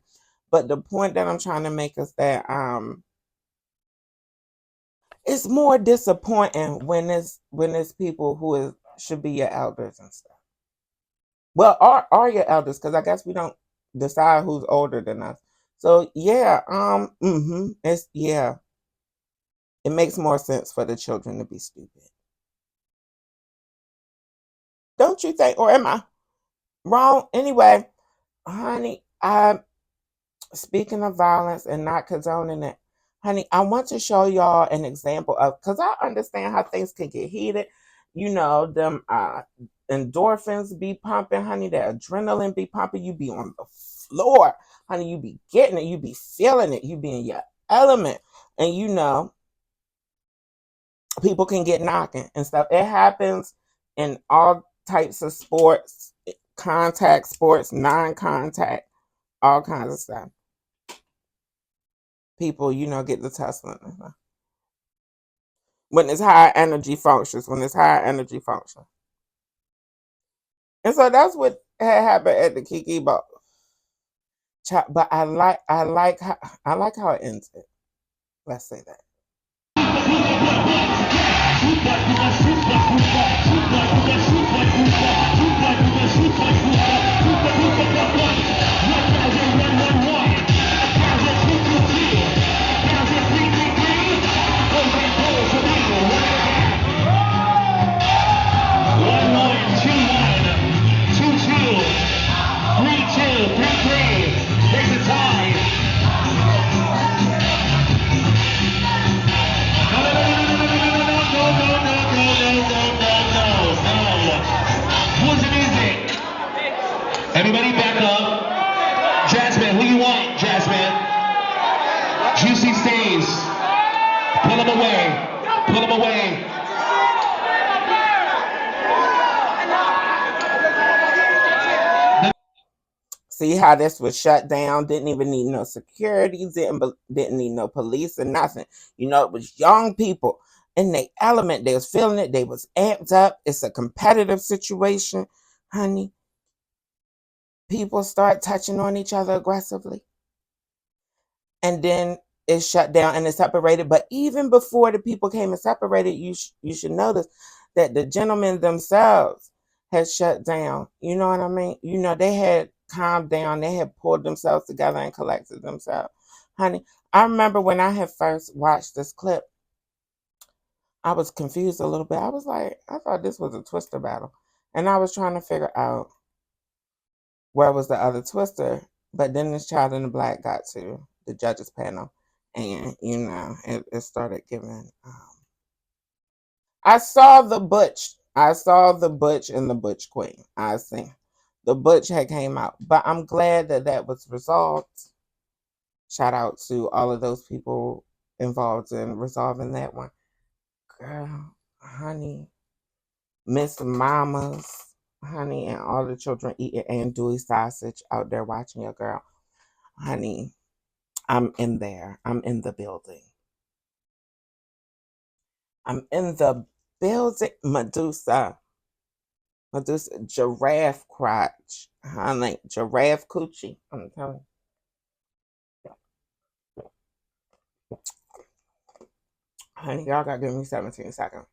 But the point that I'm trying to make is that it's more disappointing when it's people who should be your elders and stuff. Well, are your elders, because I guess we don't decide who's older than us. So yeah, it makes more sense for the children to be stupid. Don't you think? Or am I wrong? Anyway, honey, speaking of violence and not condoning it, honey, I want to show y'all an example of, because I understand how things can get heated. Them endorphins be pumping, honey, the adrenaline be pumping, you be on the floor, honey, you be getting it, you be feeling it, you be in your element. And people can get knocking and stuff. It happens in all types of sports, contact sports, non-contact, all kinds of stuff. People, get the tussling. When it's high energy functions. And so that's what had happened at the Kiki ball. But I like how it ends it. Let's say that. There's a tie. Pull him away. Pull him away. See how this was shut down? Didn't even need no security. Didn't need no police or nothing. You know, it was young people in their element. They was feeling it. They was amped up. It's a competitive situation, honey. People start touching on each other aggressively, and then it's shut down and it's separated. But even before the people came and separated, you should notice that the gentlemen themselves had shut down. You know what I mean? You know, they had calmed down. They had pulled themselves together and collected themselves. Honey, I remember when I had first watched this clip, I was confused a little bit. I was like, I thought this was a Twister battle. And I was trying to figure out where was the other Twister. But then this Child in the Black got to the judges panel. And, you know, it started giving. I saw the Butch. I saw the Butch and the Butch Queen. I see. The Butch had came out. But I'm glad that that was resolved. Shout out to all of those people involved in resolving that one. Girl, honey, Miss Mamas, honey, and all the children eating andouille sausage out there watching your girl. Honey, I'm in there. I'm in the building. I'm in the building. Medusa, giraffe crotch, honey, giraffe coochie. I'm telling you. Honey, y'all gotta give me 17 seconds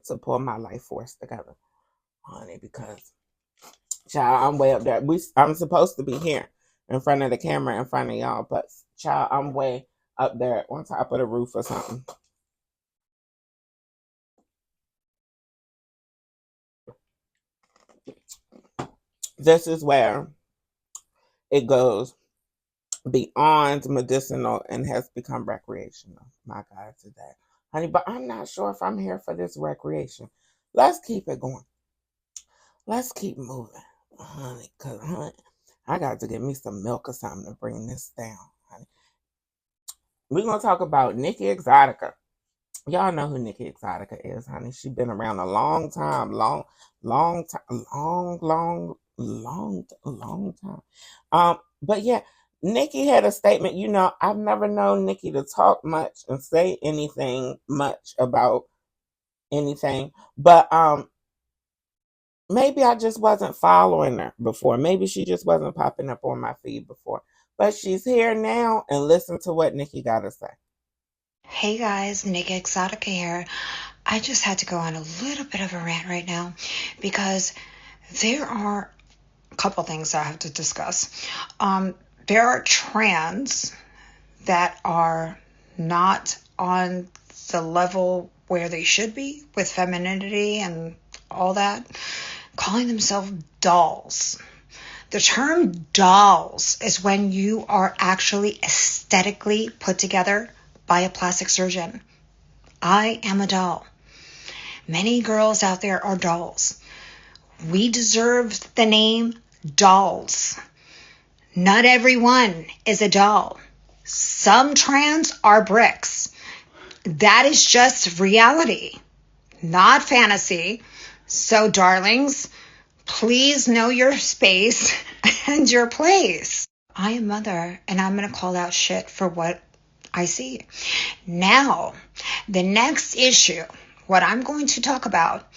to pull my life force together, honey, because child, I'm way up there. I'm supposed to be here in front of the camera in front of y'all, but child, I'm way up there on top of the roof or something. This is where it goes beyond medicinal and has become recreational. My God, today, honey, but I'm not sure if I'm here for this recreation. Let's keep it going. Let's keep moving, honey, because, honey, I got to get me some milk or something to bring this down, honey. We're going to talk about Nikki Exotica. Y'all know who Nikki Exotica is, honey. She's been around a long time, long time. But yeah, Nikki had a statement. You know, I've never known Nikki to talk much and say anything much about anything, but maybe I just wasn't following her before. Maybe she just wasn't popping up on my feed before. But she's here now, and listen to what Nikki got to say. Hey guys, Nikki Exotica here. I just had to go on a little bit of a rant right now because there are a couple things I have to discuss. There are trans that are not on the level where they should be with femininity and all that, calling themselves dolls. The term dolls is when you are actually aesthetically put together by a plastic surgeon. I am a doll. Many girls out there are dolls. We deserve the name dolls. Not everyone is a doll. Some trans are bricks. That is just reality, not fantasy. So, darlings, please know your space and your place. I am mother, and I'm going to call out shit for what I see. Now, the next issue, what I'm going to talk about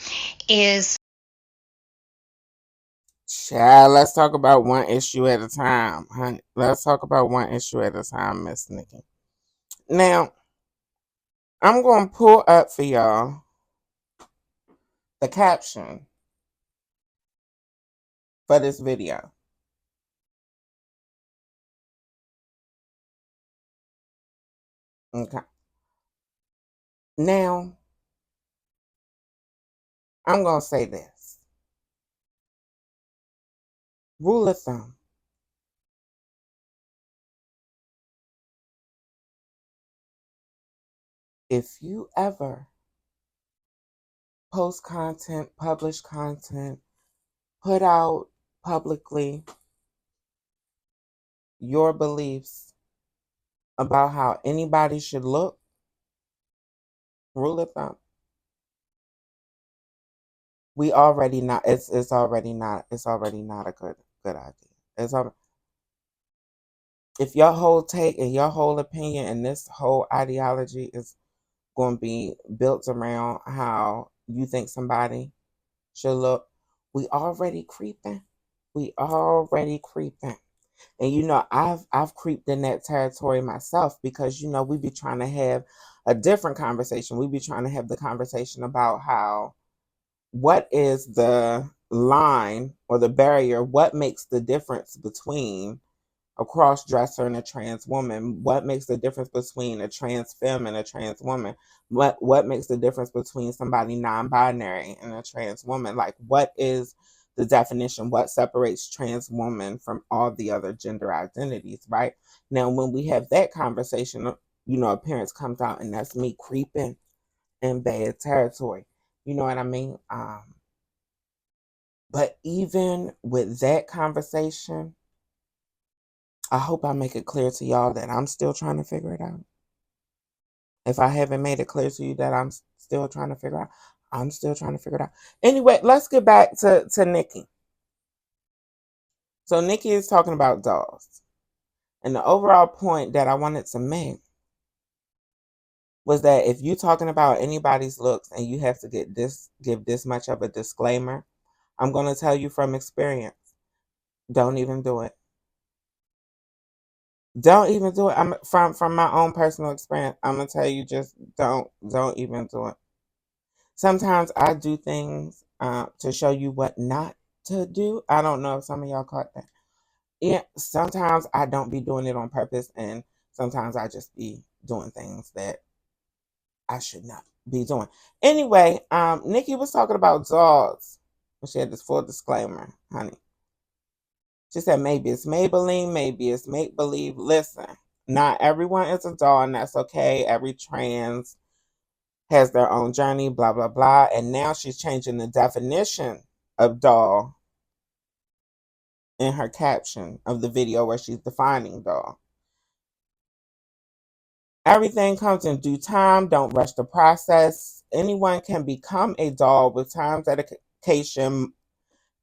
is... Child, let's talk about one issue at a time, honey. Let's talk about one issue at a time, Miss Nikki. Now, I'm going to pull up for y'all the caption for this video. Okay. Now, I'm going to say this. Rule of thumb. If you ever post content, publish content, put out publicly your beliefs about how anybody should look, Rule of thumb. We already not. It's already not. It's already not a good idea. It's if your whole take and your whole opinion and this whole ideology is going to be built around how you think somebody should look, we already creeping. We already creeping. And I've creeped in that territory myself because we be trying to have a different conversation. We be trying to have the conversation about what is the line or the barrier, what makes the difference between a cross dresser and a trans woman, what makes the difference between a trans femme and a trans woman, what makes the difference between somebody non-binary and a trans woman, like what is the definition, what separates trans woman from all the other gender identities, right? Now when we have that conversation, appearance comes out and that's me creeping in bad territory, you know what I mean? But even with that conversation, I hope I make it clear to y'all that I'm still trying to figure it out. If I haven't made it clear to you that I'm still trying to figure out, I'm still trying to figure it out. Anyway, let's get back to Nikki. So Nikki is talking about dolls. And the overall point that I wanted to make was that if you're talking about anybody's looks and you have to give this much of a disclaimer, I'm going to tell you from experience, don't even do it. Don't even do it. I'm from my own personal experience. I'm gonna tell you, just don't even do it. Sometimes I do things to show you what not to do. I don't know if some of y'all caught that. Yeah, sometimes I don't be doing it on purpose, and sometimes I just be doing things that I should not be doing. Anyway, Nikki was talking about dogs. She had this full disclaimer, honey. She said maybe it's Maybelline, maybe it's make believe. Listen, not everyone is a doll, and that's okay. Every trans has their own journey, blah, blah, blah. And now she's changing the definition of doll in her caption of the video where she's defining doll. Everything comes in due time. Don't rush the process. Anyone can become a doll with time, dedication,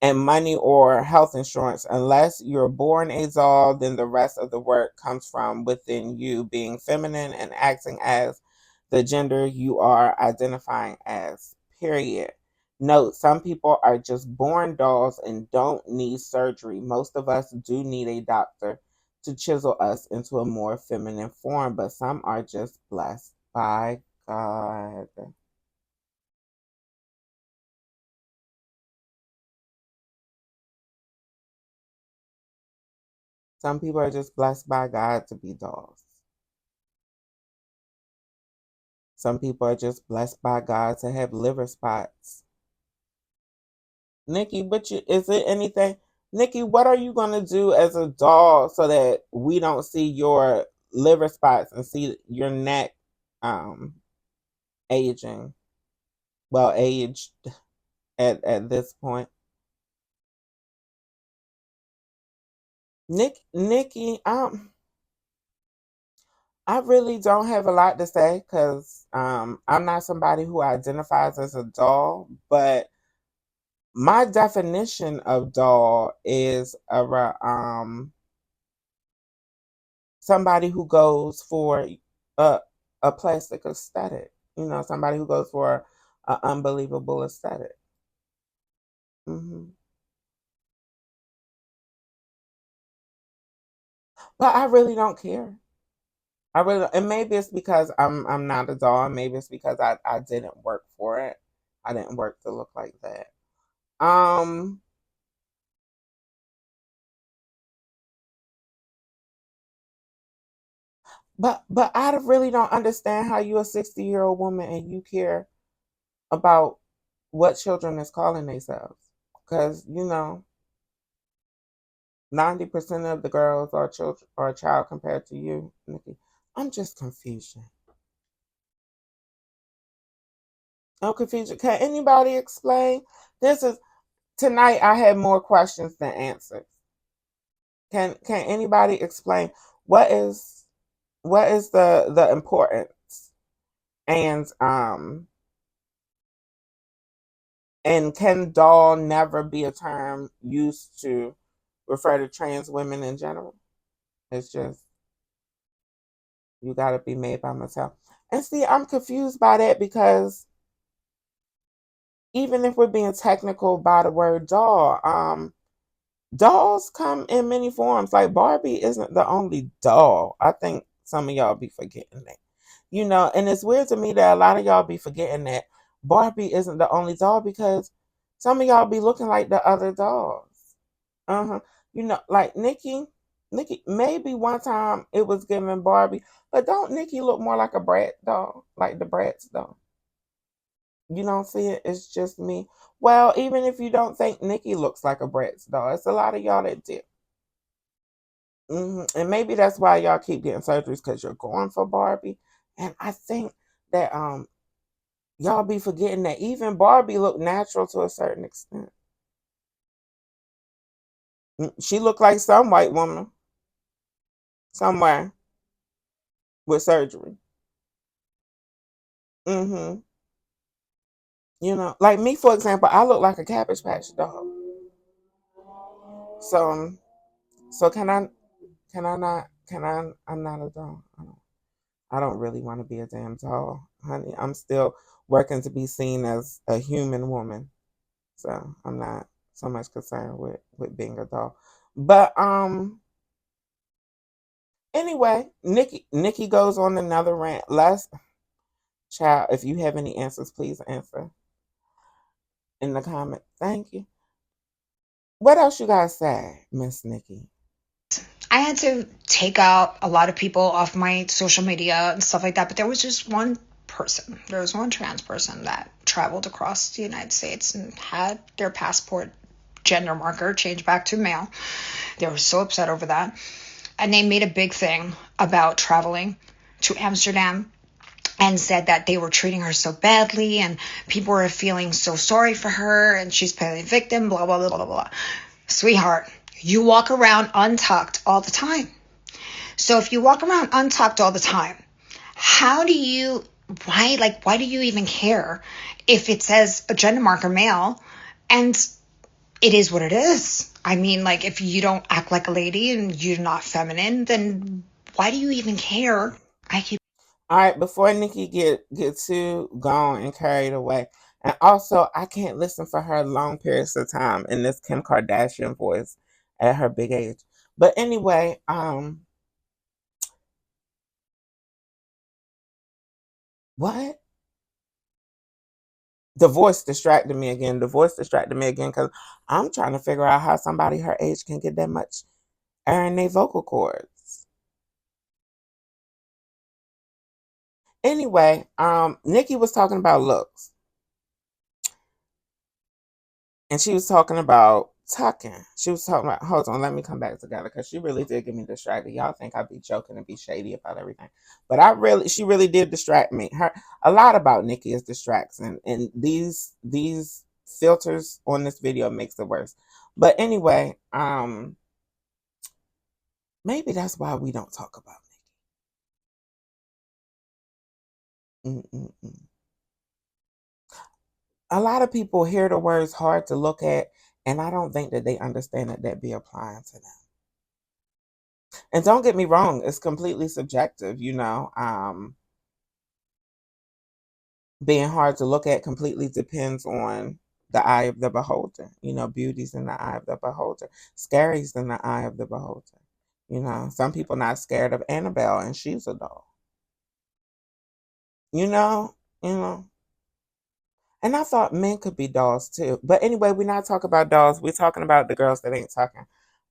and money or health insurance. Unless you're born a doll, then the rest of the work comes from within you, being feminine and acting as the gender you are identifying as, period. Note, some people are just born dolls and don't need surgery. Most of us do need a doctor to chisel us into a more feminine form, but some are just blessed by God. Some people are just blessed by God to be dolls. Some people are just blessed by God to have liver spots. Nikki, is it anything? Nikki, what are you gonna do as a doll so that we don't see your liver spots and see your neck um aging? Well, aged at this point. Nikki, I really don't have a lot to say because I'm not somebody who identifies as a doll, but my definition of doll is somebody who goes for a a plastic aesthetic. Somebody who goes for an unbelievable aesthetic. hmm But I really don't care. I really don't. And maybe it's because I'm not a doll. Maybe it's because I didn't work for it. I didn't work to look like that. Um, but I really don't understand how you a 60-year-old woman and you care about what children is calling themselves. Because 90% of the girls are children or a child compared to you, Nikki. I'm just confused. I'm confused. Can anybody explain? This is tonight. I had more questions than answers. Can anybody explain what is the importance? And and can doll never be a term used to refer to trans women in general? It's just you gotta be made by myself. And see, I'm confused by that because even if we're being technical by the word doll, dolls come in many forms. Like Barbie isn't the only doll. I think some of y'all be forgetting that. And it's weird to me that a lot of y'all be forgetting that Barbie isn't the only doll because some of y'all be looking like the other dolls. Uh-huh. Like Nikki, maybe one time it was giving Barbie, but don't Nikki look more like a Brat doll, like the Bratz doll? You don't see it? It's just me. Well, even if you don't think Nikki looks like a Bratz doll, it's a lot of y'all that do. And maybe that's why y'all keep getting surgeries because you're going for Barbie. And I think that y'all be forgetting that even Barbie looked natural to a certain extent. She looked like some white woman somewhere with surgery. hmm like me, for example, I look like a Cabbage Patch dog. So, so can I not, I'm not a dog. I don't really want to be a damn doll, honey. I'm still working to be seen as a human woman. So I'm not so much concerned with being a doll. But anyway, Nikki goes on another rant. Last child, if you have any answers, please answer in the comment. Thank you. What else you guys say, Miss Nikki? I had to take out a lot of people off my social media and stuff like that, but there was just one person. There was one trans person that traveled across the United States and had their passport gender marker changed back to male. They were so upset over that. And they made a big thing about traveling to Amsterdam and said that they were treating her so badly and people were feeling so sorry for her and she's playing victim, blah, blah, blah, blah, blah. Sweetheart, you walk around untucked all the time. So if you walk around untucked all the time, why do you even care if it says a gender marker male and it is what it is? I mean, like, if you don't act like a lady and you're not feminine, then why do you even care? All right, before Nikki get too gone and carried away, and also I can't listen for her long periods of time in this Kim Kardashian voice at her big age. But anyway, what? The voice distracted me again. The voice distracted me again because I'm trying to figure out how somebody her age can get that much air in their vocal cords. Anyway, Nikki was talking about looks. And she was talking about tucking. She was talking about, hold on, let me come back together because she really did get me distracted. Y'all think I'd be joking and be shady about everything. But she really did distract me. A lot about Nikki is distraction. And these filters on this video makes it worse. But anyway, maybe that's why we don't talk about Nikki. A lot of people hear the words hard to look at, and I don't think that they understand that be applying to them. And don't get me wrong, it's completely subjective, being hard to look at completely depends on the eye of the beholder. Beauty's in the eye of the beholder. Scary's in the eye of the beholder. Some people not scared of Annabelle and she's a doll. You know, you know. And I thought men could be dolls too. But anyway, we're not talking about dolls. We're talking about the girls that ain't talking.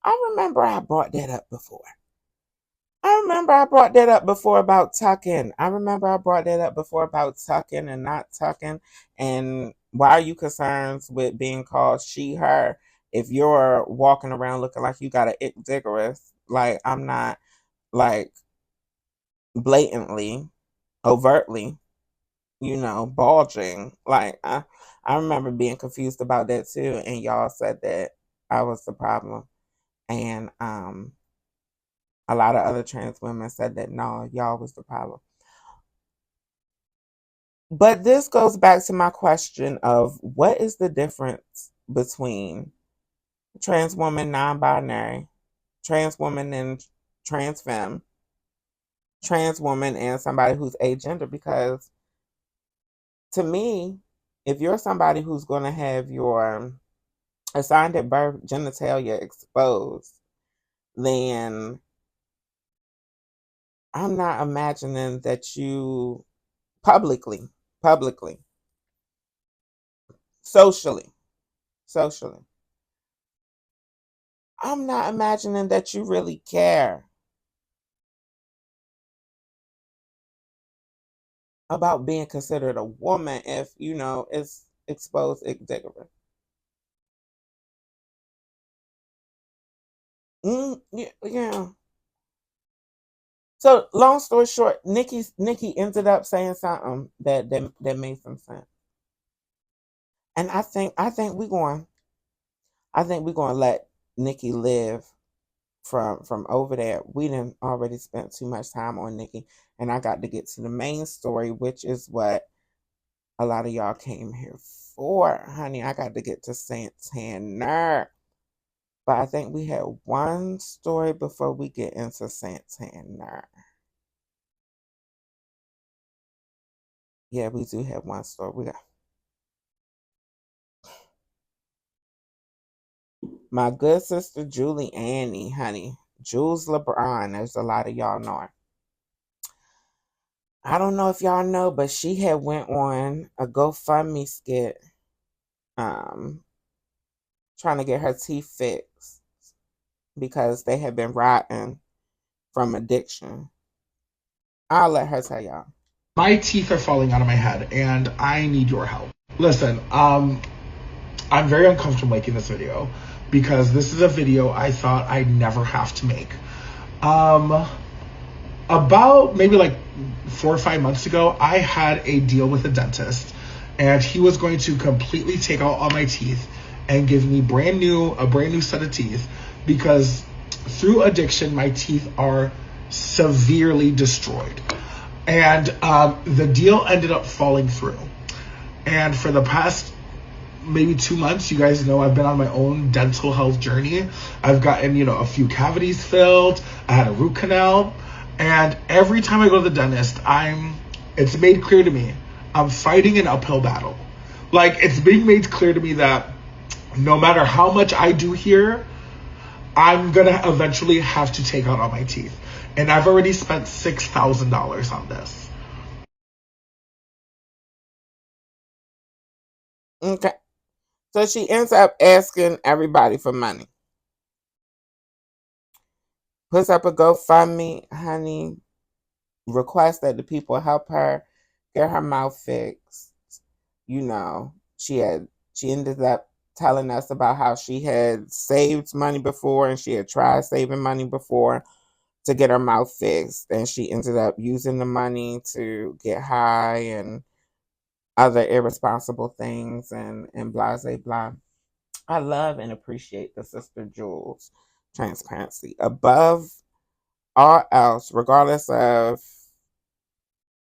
I remember I brought that up before. About tucking. I remember I brought that up before about tucking and not tucking. And why are you concerned with being called she, her if you're walking around looking like you got an ick diggerous? Like, I'm not, like, blatantly, overtly, bulging. Like, I remember being confused about that too. And y'all said that I was the problem. And, a lot of other trans women said that no, y'all was the problem. But this goes back to my question of what is the difference between trans woman, non-binary, trans woman and trans femme, trans woman and somebody who's agender? Because to me, if you're somebody who's going to have your assigned at birth genitalia exposed, then I'm not imagining that you publicly, socially, socially, I'm not imagining that you really care about being considered a woman if it's exposed ignorant. Yeah. So long story short, Nikki ended up saying something that made some sense, and I think we're going to let Nikki live from over there. We didn't already spent too much time on Nikki, and I got to get to the main story, which is what a lot of y'all came here for, honey. I got to get to Santana. But I think we had one story before we get into Santana. Yeah, we do have one story. We got my good sister Julie Annie, honey. Jules LeBron, as a lot of y'all know her. I don't know if y'all know, but she had went on a GoFundMe skit, um, trying to get her teeth fixed because they had been rotten from addiction. I'll let her tell y'all. My teeth are falling out of my head, and I need your help. Listen, I'm very uncomfortable making this video because this is a video I thought I'd never have to make. About maybe like 4 or 5 months ago, I had a deal with a dentist, and he was going to completely take out all my teeth and give me a brand new set of teeth because through addiction, my teeth are severely destroyed. And the deal ended up falling through. And for the past maybe 2 months, you guys know I've been on my own dental health journey. I've gotten, a few cavities filled. I had a root canal. And every time I go to the dentist, it's made clear to me, I'm fighting an uphill battle. Like, it's being made clear to me that no matter how much I do here, I'm going to eventually have to take out all my teeth. And I've already spent $6,000 on this. Okay. So she ends up asking everybody for money. Puts up a GoFundMe, honey. Requests that the people help her get her mouth fixed. She ended up telling us about how she had saved money before and she had tried saving money before to get her mouth fixed, and she ended up using the money to get high and other irresponsible things and blah blah blah. I love and appreciate the sister Jules transparency above all else, regardless of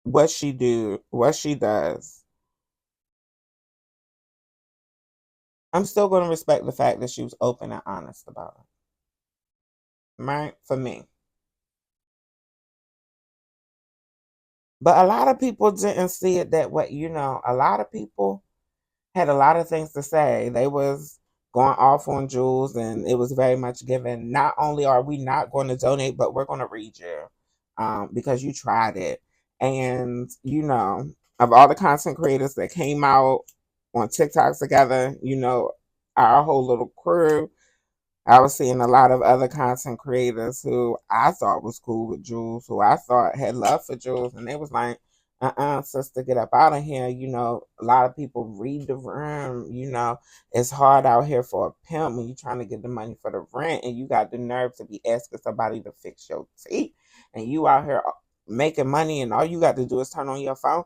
what she does. I'm still going to respect the fact that she was open and honest about it. Right? For me. But a lot of people didn't see it that way. A lot of people had a lot of things to say. They was going off on Jules, and it was very much given. Not only are we not going to donate, but we're going to read you because you tried it. And, of all the content creators that came out on TikTok together, our whole little crew, I was seeing a lot of other content creators who I thought was cool with Jules, who I thought had love for Jules, and they was like, sister, get up out of here. A lot of people read the room. It's hard out here for a pimp when you're trying to get the money for the rent and you got the nerve to be asking somebody to fix your teeth. And you out here making money and all you got to do is turn on your phone.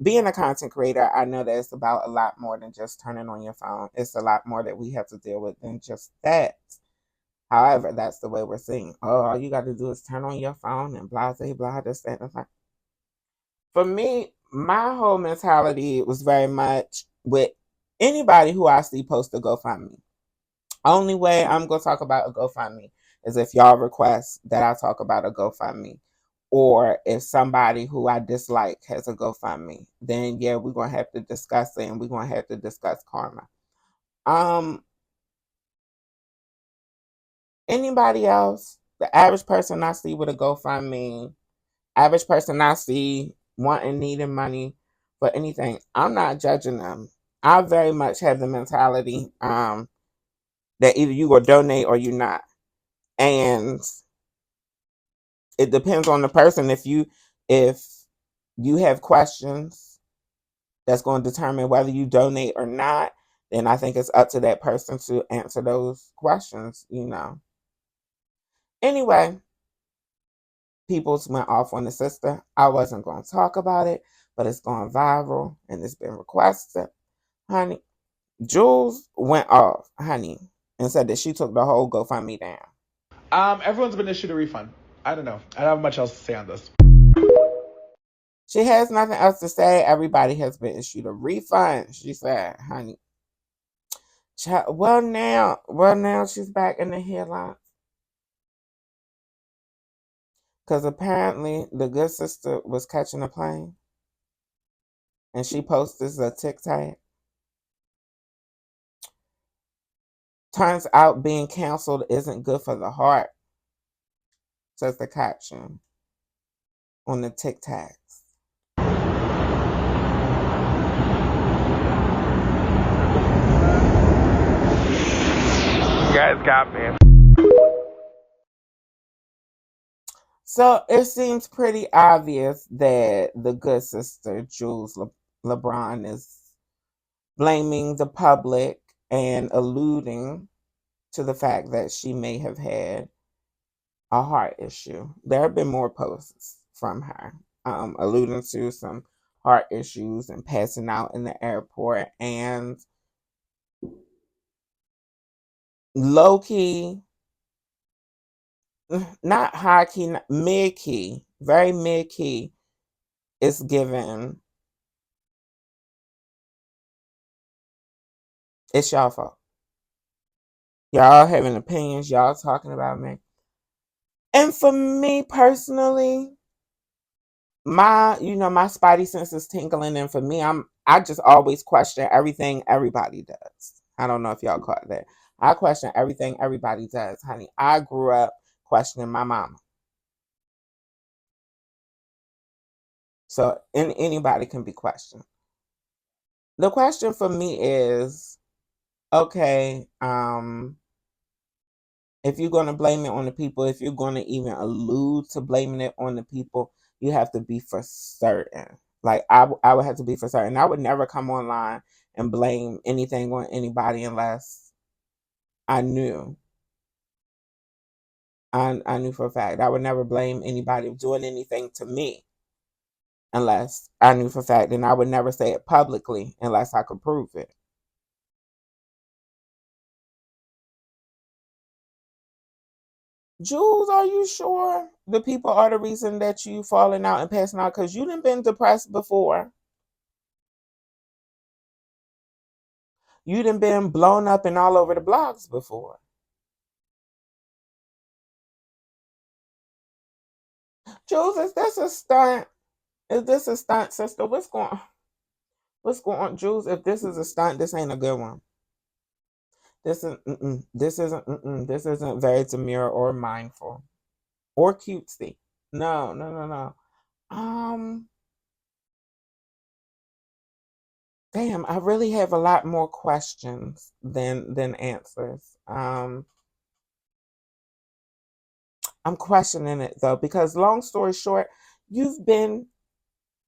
Being a content creator, I know that it's about a lot more than just turning on your phone. It's a lot more that we have to deal with than just that. However, that's the way we're seeing. Oh, all you got to do is turn on your phone and blah, blah, blah, this, that, and that. For me, my whole mentality was very much with anybody who I see post a GoFundMe. Only way I'm gonna talk about a GoFundMe is if y'all request that I talk about a GoFundMe, or if somebody who I dislike has a GoFundMe. Then yeah, we're gonna have to discuss it, and we're gonna have to discuss karma. Anybody else? The average person I see with a GoFundMe, average person I see wanting, needing money for anything, I'm not judging them. I very much have the mentality that either you go donate or you're not. And it depends on the person. If you have questions that's going to determine whether you donate or not, then I think it's up to that person to answer those questions. Anyway, people's went off on the sister. I wasn't going to talk about it, but it's gone viral and it's been requested. Honey, Jules went off, honey, and said that she took the whole GoFundMe down. Everyone's been issued a refund. I don't know. I don't have much else to say on this. She has nothing else to say. Everybody has been issued a refund. She said, honey. Well, now she's back in the headlines. Because apparently the good sister was catching a plane. And she posted a TikTok. Turns out being canceled isn't good for the heart, says the caption on the TikToks. You guys got me. So it seems pretty obvious that the good sister, Jules LeBron, is blaming the public and alluding to the fact that she may have had a heart issue. There have been more posts from her alluding to some heart issues and passing out in the airport, and low key, not high key, mid key, very mid key, it's given, it's y'all fault. Y'all having opinions, y'all talking about me. And for me personally, my spidey sense is tingling, and for me, I just always question everything everybody does. I don't know if y'all caught that. I question everything everybody does, honey. I grew up questioning my mama. So anybody can be questioned. The question for me is, okay, if you're going to blame it on the people, if you're going to even allude to blaming it on the people, you have to be for certain. Like, I would have to be for certain. I would never come online and blame anything on anybody unless I knew. I knew for a fact. I would never blame anybody doing anything to me unless I knew for a fact. And I would never say it publicly unless I could prove it. Jules, are you sure the people are the reason that you falling out and passing out? Because you done been depressed before. You done been blown up and all over the blogs before. Jules, is this a stunt? Is this a stunt, sister? What's going on, Jules? If this is a stunt, this ain't a good one. This isn't very demure or mindful or cutesy. No, no, no, no. Damn, I really have a lot more questions than answers. I'm questioning it though, because long story short, you've been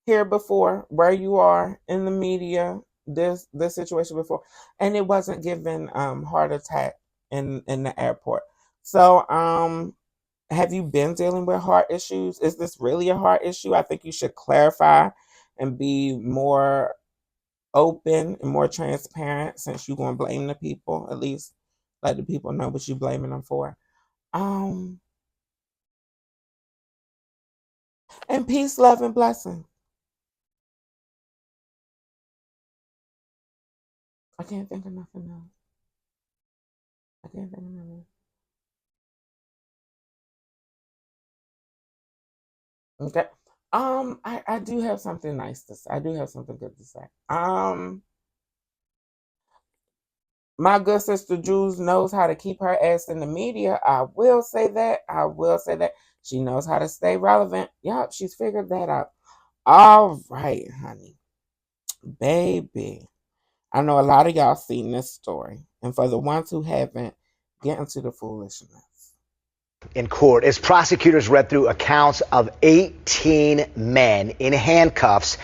here before, where you are in the media, this situation before, and it wasn't given heart attack in the airport. So have you been dealing with heart issues? Is this really a heart issue? I think you should clarify and be more open and more transparent, since you're gonna blame the people. At least let the people know what you're blaming them for. Um and peace, love, and blessing. I can't think of nothing else. I can't think of nothing else. Okay. I do have something nice to say. I do have something good to say. My good sister Jules knows how to keep her ass in the media. I will say that. I will say that. She knows how to stay relevant. Yup, she's figured that out. All right, honey. Baby. I know a lot of y'all seen this story. And for the ones who haven't, get into the foolishness. In court as prosecutors read through accounts of 18 men in handcuffs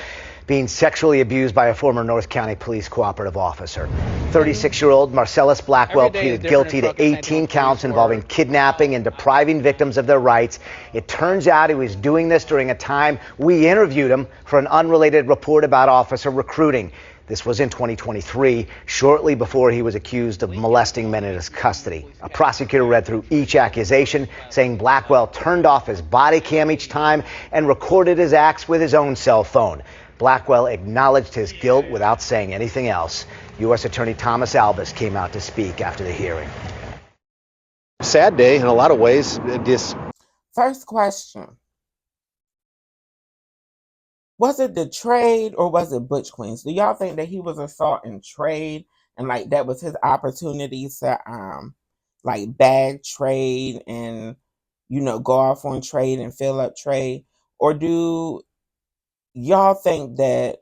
being sexually abused by a former North County Police cooperative officer. 36-year-old Marcellus Blackwell pleaded guilty to 18 counts involving kidnapping and depriving victims of their rights. It turns out he was doing this during a time we interviewed him for an unrelated report about officer recruiting. This was in 2023, shortly before he was accused of molesting men in his custody. A prosecutor read through each accusation, saying Blackwell turned off his body cam each time and recorded his acts with his own cell phone. Blackwell acknowledged his guilt without saying anything else. U.S. Attorney Thomas Albus came out to speak after the hearing. Sad day in a lot of ways. First question. Was it the trade or was it Butch Queens? Do y'all think that he was assaulting trade and like that was his opportunity to like bag trade and go off on trade and fill up trade? Or do y'all think that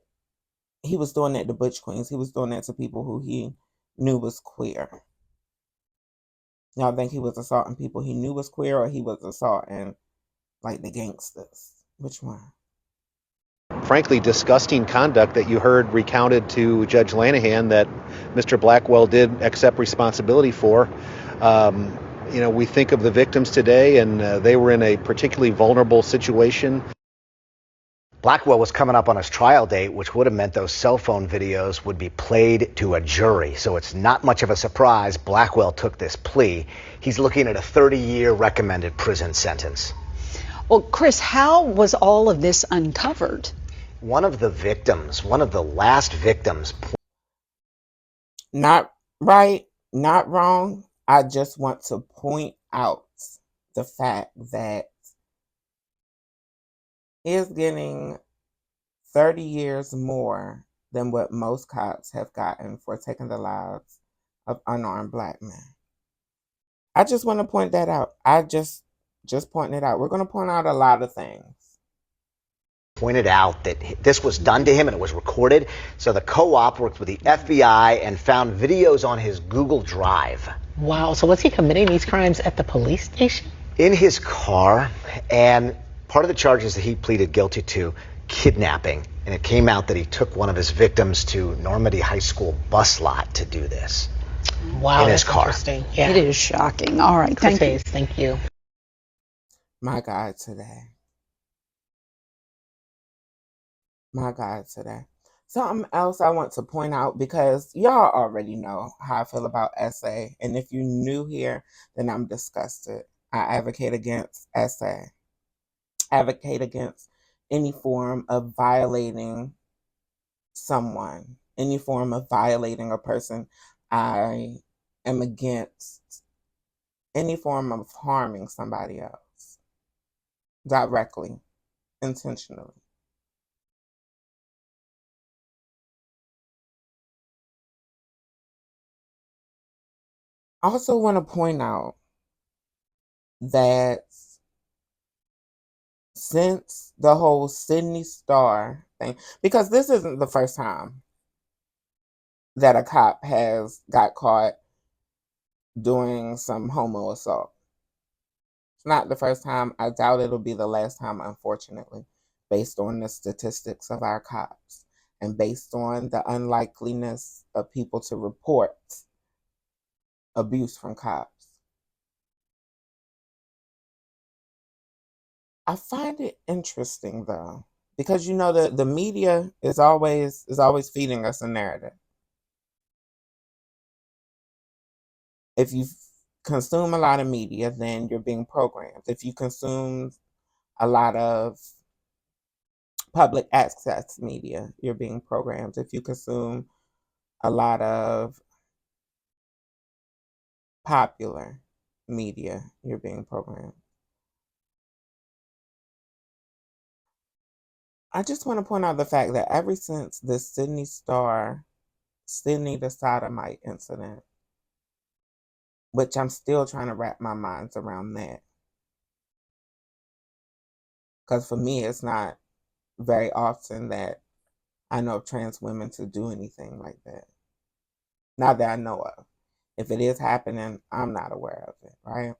he was doing that to Butch Queens? He was doing that to people who he knew was queer. Y'all think he was assaulting people he knew was queer, or he was assaulting like the gangsters? Which one? Frankly, disgusting conduct that you heard recounted to Judge Lanahan that Mr. Blackwell did accept responsibility for. We think of the victims today, and they were in a particularly vulnerable situation. Blackwell was coming up on his trial date, which would have meant those cell phone videos would be played to a jury. So it's not much of a surprise Blackwell took this plea. He's looking at a 30-year recommended prison sentence. Well, Chris, how was all of this uncovered? One of the last victims. Not right, not wrong. I just want to point out the fact that he is getting 30 years more than what most cops have gotten for taking the lives of unarmed black men. I just want to point that out. I just pointing it out. We're going to point out a lot of things. Pointed out that this was done to him and it was recorded. So the co-op worked with the FBI and found videos on his Google Drive. Wow. So was he committing these crimes at the police station? In his car. And part of the charges that he pleaded guilty to, kidnapping. And it came out that he took one of his victims to Normandy High School bus lot to do this. Wow. In his car. Interesting. Yeah. It is shocking. All right. Thank you. Thank you. My God today. My God today. Something else I want to point out, because y'all already know how I feel about SA. And if you're new here, then I'm disgusted. I advocate against SA. Advocate against any form of violating someone, any form of violating a person. I am against any form of harming somebody else directly, intentionally. I also want to point out that since the whole Sydney Starr thing, because this isn't the first time that a cop has got caught doing some homo assault. It's not the first time. I doubt it'll be the last time, unfortunately, based on the statistics of our cops and based on the unlikeliness of people to report abuse from cops. I find it interesting though, because the media is always feeding us a narrative. If you consume a lot of media, then you're being programmed. If you consume a lot of public access media, you're being programmed. If you consume a lot of popular media, you're being programmed. I just want to point out the fact that ever since the Sydney the sodomite incident, which I'm still trying to wrap my minds around that. Because for me, it's not very often that I know of trans women to do anything like that. Not that I know of. If it is happening, I'm not aware of it, right?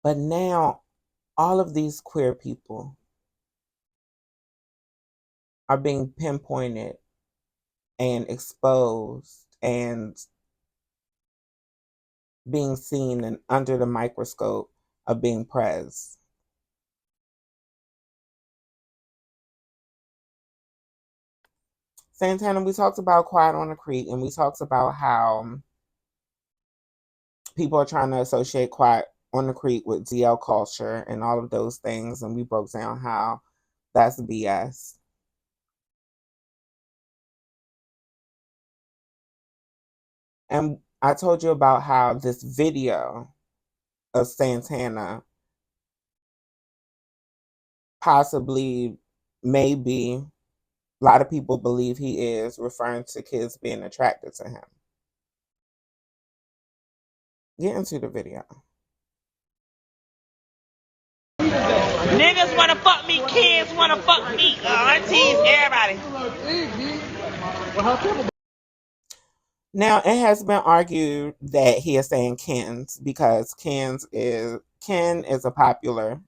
But now, all of these queer people are being pinpointed and exposed and being seen and under the microscope of being pressed. Santana, we talked about Quiet on the Creek, and we talked about how people are trying to associate Quiet on the Creek with DL culture and all of those things, and we broke down how that's BS. And I told you about how this video of Santana possibly, maybe, a lot of people believe he is referring to kids being attracted to him. Get into the video. Niggas wanna fuck me, kids wanna fuck me, aunties, everybody. Now, it has been argued that he is saying Kens because Ken is a popular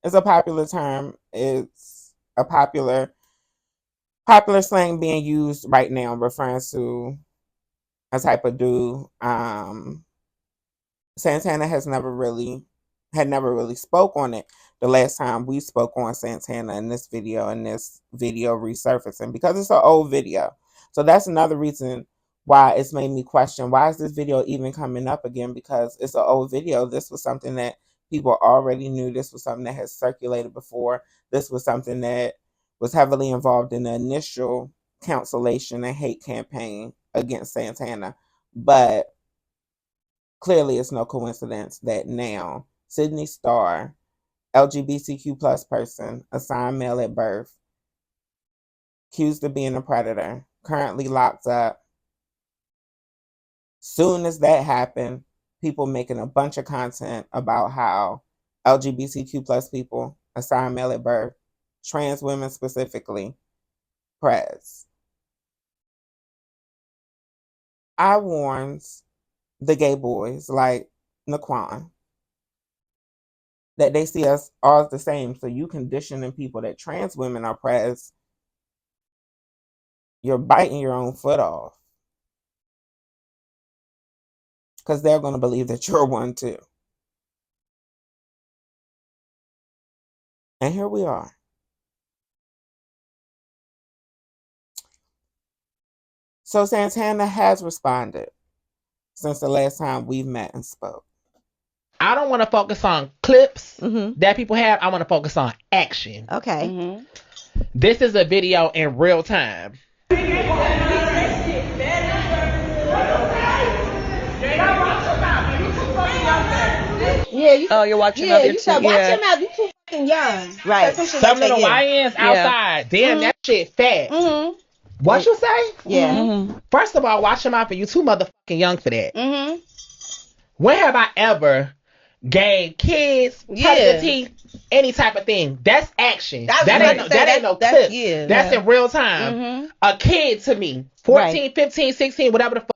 term. It's a popular slang being used right now, referring to a type of dude. Santana had never really spoke on it. The last time we spoke on Santana in this video resurfacing, because it's an old video. So that's another reason why it's made me question, why is this video even coming up again? Because it's an old video. This was something that people already knew. This was something that has circulated before. This was something that was heavily involved in the initial cancellation and hate campaign against Santana. But clearly it's no coincidence that now Sydney Starr, LGBTQ plus person, assigned male at birth, accused of being a predator, currently locked up. Soon as that happened, people making a bunch of content about how LGBTQ plus people, assigned male at birth, trans women specifically, press. I warned the gay boys like Naquan that they see us all the same. So you conditioning people that trans women are pressed, you're biting your own foot off. Because they're going to believe that you're one too. And here we are. So Santana has responded since the last time we've met and spoke. I don't want to focus on clips that people have. I want to focus on action. Okay. This is a video in real time. Yeah, you're watching yeah, up you said watch your mouth. You too fucking young. Right. Some little YNs outside. Damn, that shit fat. What you say? Yeah. First of all, watch your mouth, and you too motherfucking young for that. When have I ever gave kids, touching teeth, any type of thing? That's action. That ain't no clip. That's in real time. A kid to me, 14, 15, 16, whatever the fuck,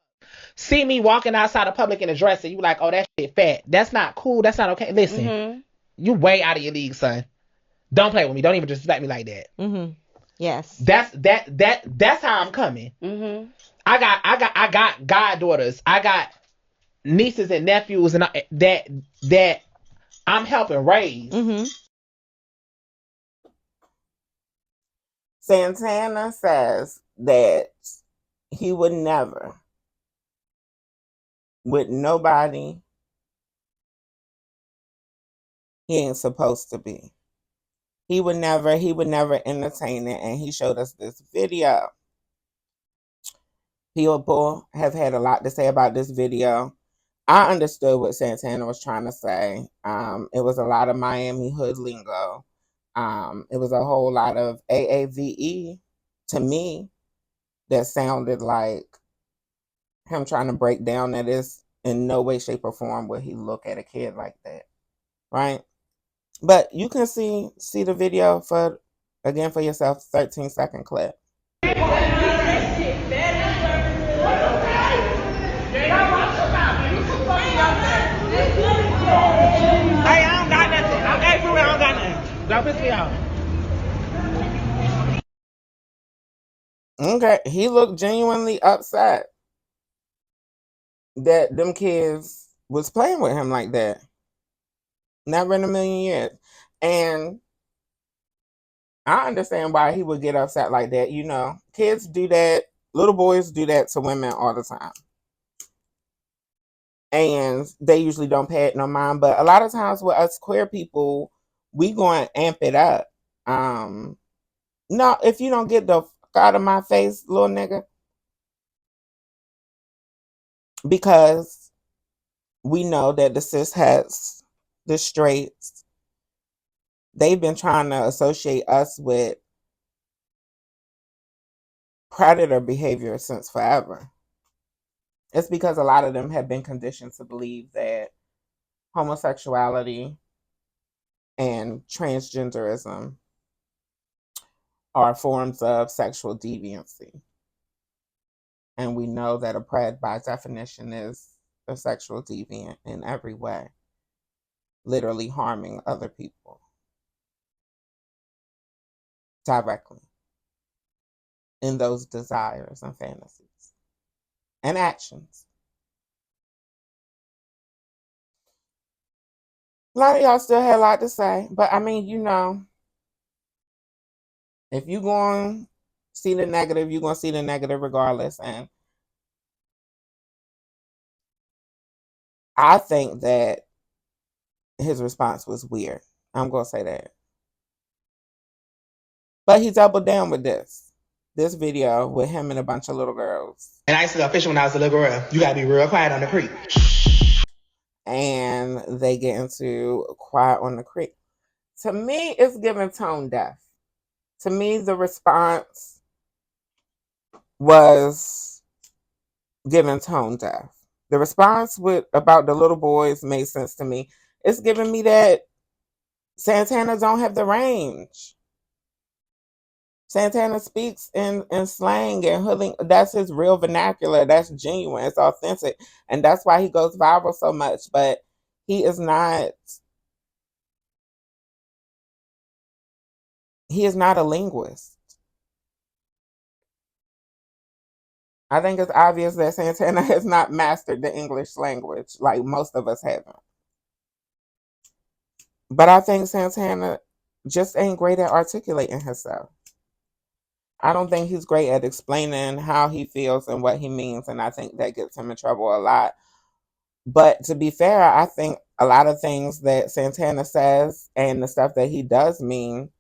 see me walking outside of public in a dress and you like, oh, that shit fat. That's not cool. That's not okay. Listen, you way out of your league, son. Don't play with me. Don't even disrespect me like that. Yes. That's how I'm coming. I got goddaughters. I got nieces and nephews and that I'm helping raise. Santana says that he would never, with nobody he ain't supposed to be. he would never entertain it, and he showed us this video. People have had a lot to say about this video. I understood what Santana was trying to say. It was a lot of Miami hood lingo. It was a whole lot of AAVE to me that sounded like him trying to break down that it's in no way, shape, or form would he look at a kid like that, right? But you can see the video for yourself, 13-second clip. Hey, I don't got nothing. I don't got nothing. Don't piss me off. Okay, he looked genuinely upset that them kids was playing with him like that. Never in a million years. And I understand why he would get upset like that. You know, kids do that. Little boys do that to women all the time. And they usually don't pay it no mind. But a lot of times with us queer people, we going to amp it up. No, if you don't get the fuck out of my face, little nigga. Because we know that the cis hets, the straights, they've been trying to associate us with predator behavior since forever. It's because a lot of them have been conditioned to believe that homosexuality and transgenderism are forms of sexual deviancy. And we know that a pred by definition is a sexual deviant in every way, literally harming other people directly in those desires and fantasies and actions. A lot of y'all still had a lot to say, but I mean, you know, if you're going to see the negative, you're going to see the negative regardless. And I think that his response was weird. I'm going to say that. But he doubled down with this video with him and a bunch of little girls. And I used to go fishing when I was a little girl. You gotta be real quiet on the creek. And they get into Quiet on the Creek. To me, it's giving tone deaf. To me, the response was giving tone deaf. The response about the little boys made sense to me. It's giving me that Santana don't have the range. Santana speaks in slang and hoodling. That's his real vernacular. That's genuine. It's authentic. And that's why he goes viral so much. But he is not a linguist. I think it's obvious that Santana has not mastered the English language like most of us haven't. But I think Santana just ain't great at articulating himself. I don't think he's great at explaining how he feels and what he means, and I think that gets him in trouble a lot. But to be fair, I think a lot of things that Santana says and the stuff that he does mean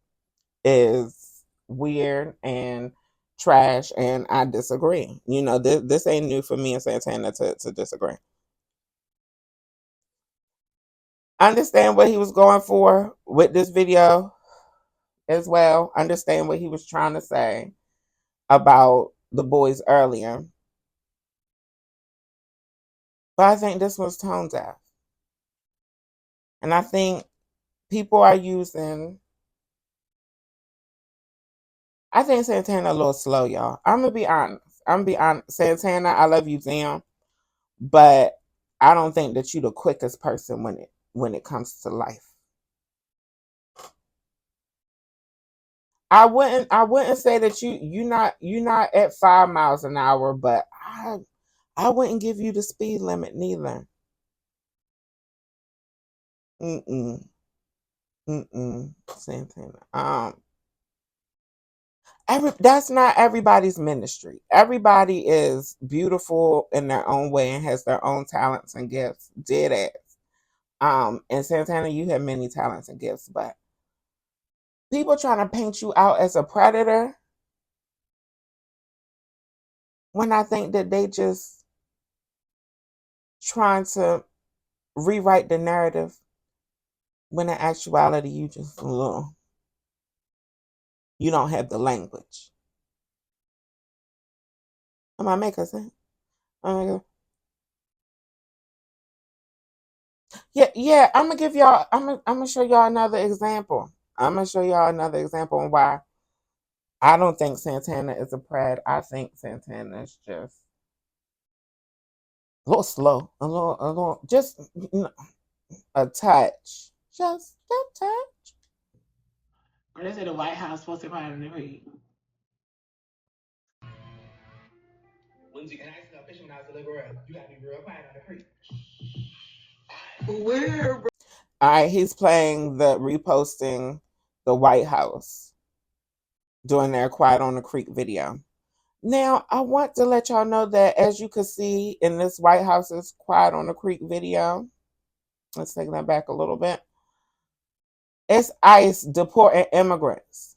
is weird and trash, and I disagree. You know, this ain't new for me and Santana to disagree. I understand what he was going for with this video as well. Understand what he was trying to say about the boys earlier. But I think this was tone deaf. And I think people are using... I think Santana a little slow, y'all. I'm going to be honest. Santana, I love you, damn. But I don't think that you're the quickest person when it comes to life. I wouldn't say that you're not at 5 miles an hour, but I wouldn't give you the speed limit neither. Santana. That's not everybody's ministry. Everybody is beautiful in their own way and has their own talents and gifts. Dead ass. And Santana, you have many talents and gifts, but people trying to paint you out as a predator when I think that they just trying to rewrite the narrative when in actuality you just a little, you don't have the language. Am I making sense? Yeah. I'm gonna give y'all. I'm gonna show y'all another example. I'm gonna show y'all another example on why I don't think Santana is a pred. I think Santana is just a little slow, a little, just a touch, just a touch. They said the White House supposed to quiet on the creek. Lindsay, and I used to fishing when I was a little girl. You gotta be real quiet on the creek. Where? All right, he's playing reposting the White House doing their Quiet on the Creek video. Now, I want to let y'all know that as you can see in this White House's Quiet on the Creek video, let's take that back a little bit. It's ICE deporting immigrants.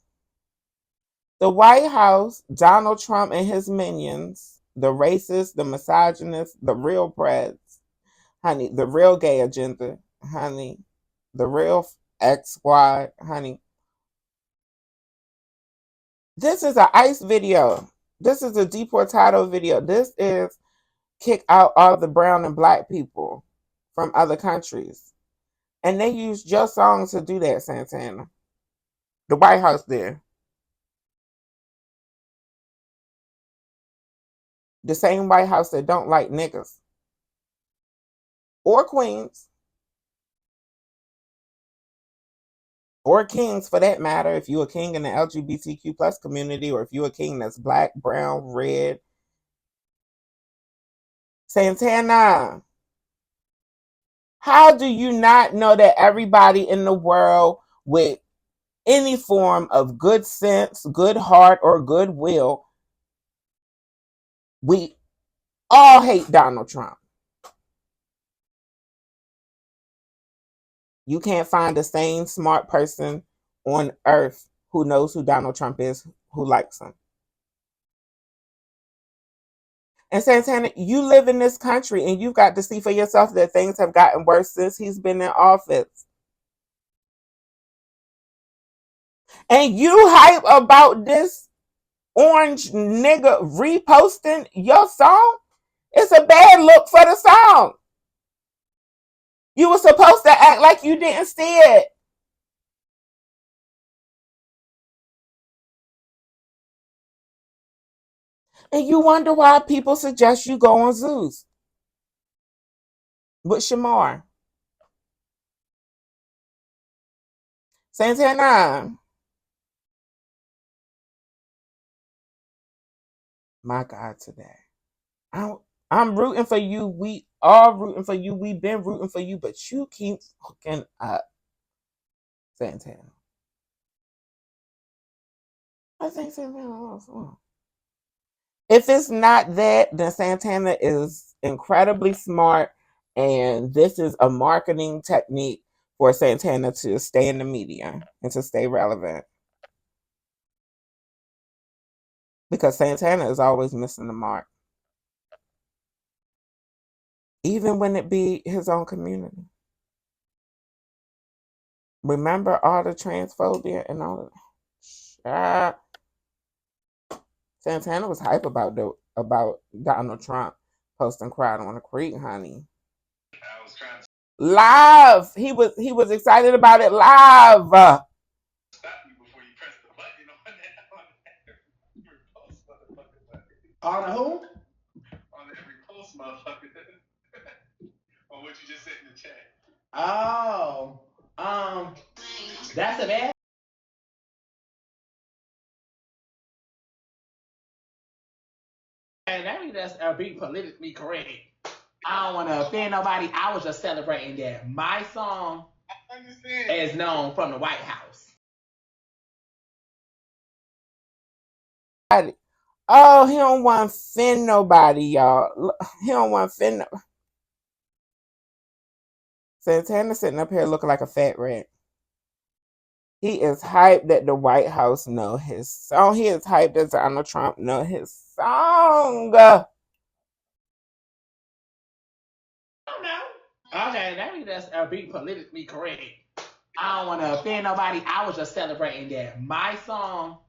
The White House, Donald Trump and his minions, the racists, the misogynists, the real preds, honey, the real gay agenda, honey, the real X squad, honey. This is an ICE video. This is a deportado video. This is kick out all the brown and black people from other countries. And they used your song to do that, Santana. The White House did. The same White House that don't like niggas. Or queens. Or kings for that matter. If you're a king in the LGBTQ plus community, or if you're a king that's black, brown, red. Santana, how do you not know that everybody in the world with any form of good sense, good heart, or goodwill, we all hate Donald Trump? You can't find a sane, smart person on earth who knows who Donald Trump is, who likes him. And Santana, you live in this country and you've got to see for yourself that things have gotten worse since he's been in office. And you hype about this orange nigga reposting your song? It's a bad look for the song. You were supposed to act like you didn't see it. And you wonder why people suggest you go on Zeus with Shamar. Santana. My God, today. I'm rooting for you. We are rooting for you. We've been rooting for you, but you keep hooking up, Santana. I think Santana lost. If it's not that, then Santana is incredibly smart, and this is a marketing technique for Santana to stay in the media and to stay relevant. Because Santana is always missing the mark. Even when it be his own community. Remember all the transphobia and all of that? Santana was hype about Donald Trump posting "Cried on the Creek," honey. Live. He was excited about it live. On who? On every post, motherfucker. On what you just said in the chat. Oh, that's a bad. And that means that's being politically correct. I don't want to offend nobody. I was just celebrating that my song is known from the White House. Oh, he don't want to offend nobody, y'all. He don't want to offend. Santana sitting up here looking like a fat rat. He is hyped that the White House know his song. He is hyped that Donald Trump know his song. Okay, let me just be politically correct. I don't want to offend nobody. I was just celebrating that my song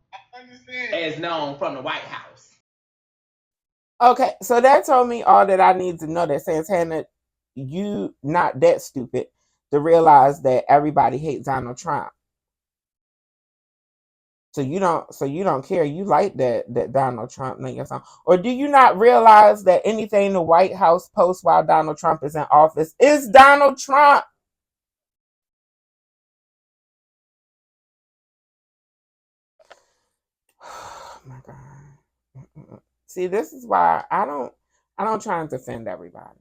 is known from the White House. Okay, so that told me all that I need to know, that Santana, you not that stupid to realize that everybody hates Donald Trump. So you don't care. You like that Donald Trump know your song. Or do you not realize that anything the White House posts while Donald Trump is in office is Donald Trump? Oh my God. See, this is why I don't try and defend everybody.